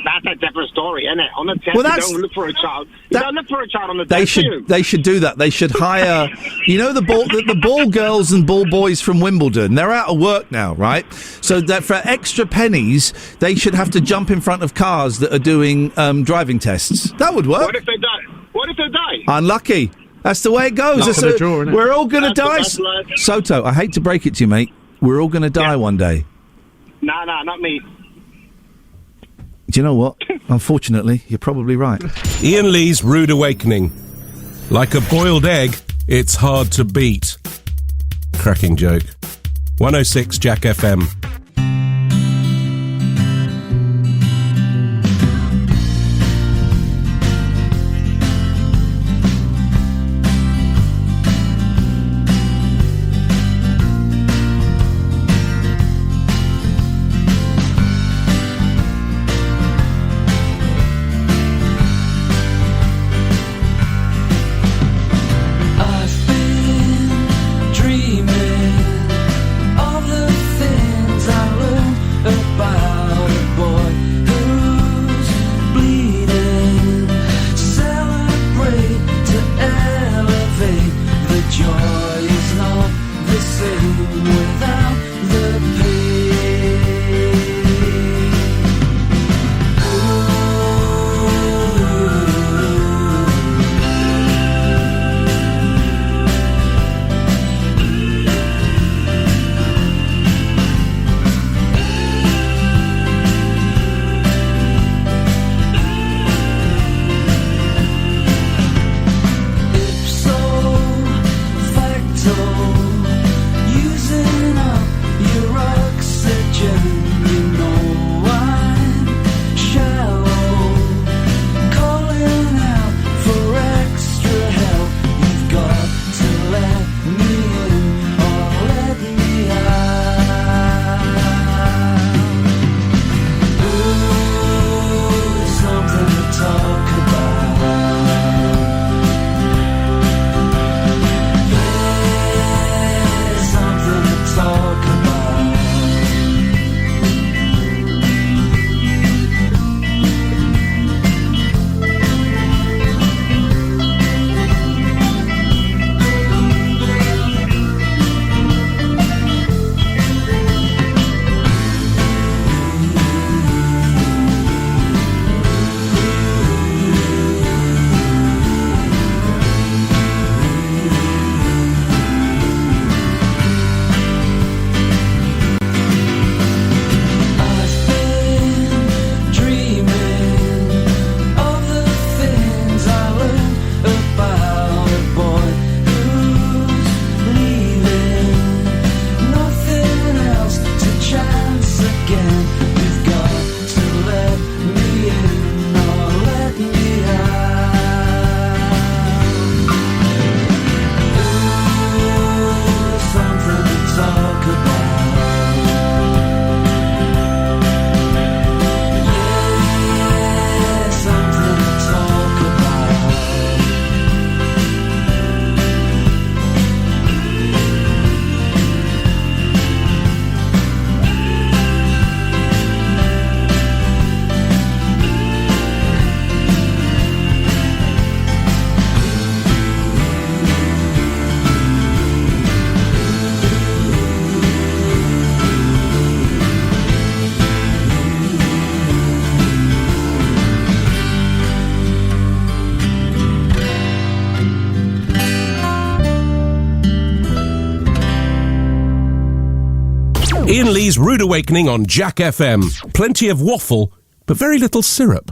That's a different story, isn't it? On the test, Well, you that's- don't look for a child. You don't look for a child on the test, do you? They should do that. They should hire, the ball girls and ball boys from Wimbledon. They're out of work now, right? So that for extra pennies, they should have to jump in front of cars that are doing driving tests. That would work. What if they die? Unlucky. That's the way it goes. Not That's for the a- draw, innit? we're all going to That's the die. best life. Soto, I hate to break it to you, mate. We're all going to die one day. Nah, not me. Do you know what? Unfortunately, you're probably right. Iain Lee's Rude Awakening. Like a boiled egg, it's hard to beat. Cracking joke. 106 Jack FM. I've been dreaming of the things I learned about a boy who's bleeding. Celebrate to elevate. The joy is not the same without the pain. Ipso facto, using up your oxygen. You know I'm shallow, calling out for extra help. You've got to let me in or let me out. Ooh, something to talk about. Something to talk about. I've been dreaming of the things I learned about a boy who's leaving. Nothing else to chance again. You've got to let me in or let me out. Ooh, something to talk about. Something to talk about. Iain Lee's Rude Awakening on Jack FM. Plenty of waffle, but very little syrup.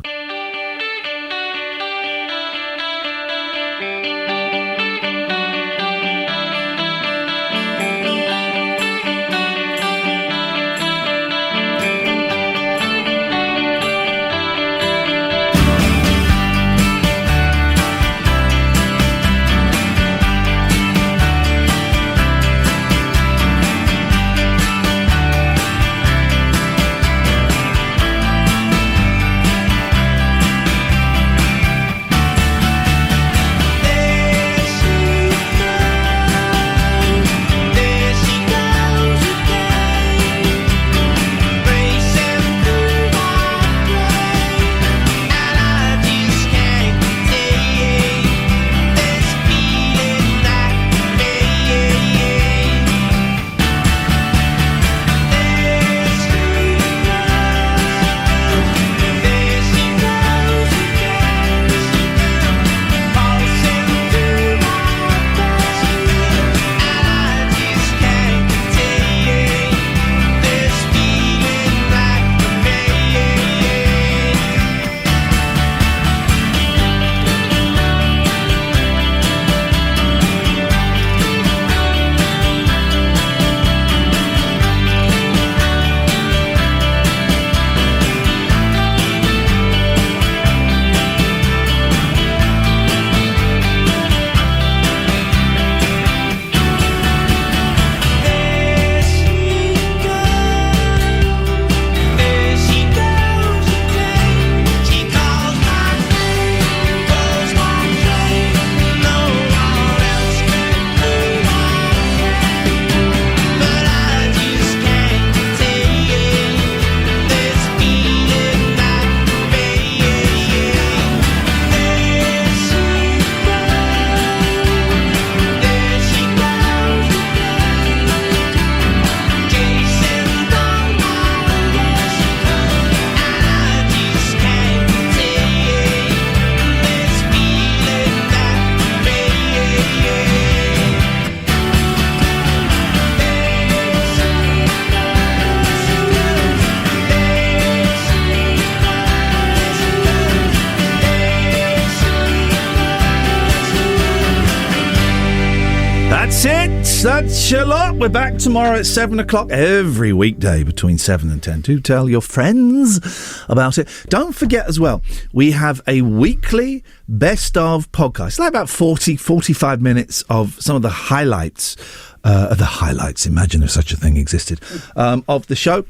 That's it. That's your lot. We're back tomorrow at 7 o'clock every weekday between 7 and 10. Do tell your friends about it. Don't forget as well, we have a weekly best of podcast. Like about 40, 45 minutes of some of the highlights. Imagine if such a thing existed. Of the show.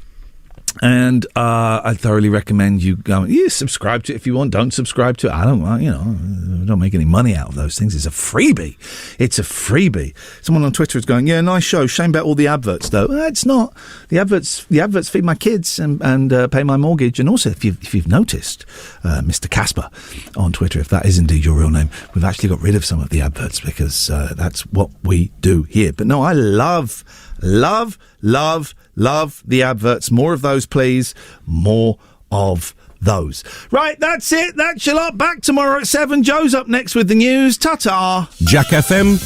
And I thoroughly recommend you go. Subscribe to it if you want. Don't subscribe to it. I don't make any money out of those things. It's a freebie. Someone on Twitter is going, yeah, nice show. Shame about all the adverts, though. It's not. The adverts feed my kids and pay my mortgage. And also, if you've noticed, Mr. Casper on Twitter, if that is indeed your real name, we've actually got rid of some of the adverts because that's what we do here. But no, I love the adverts. More of those, please. More of those. Right, that's it. That's your lot. Back tomorrow at 7. Joe's up next with the news. Ta-ta. Jack FM.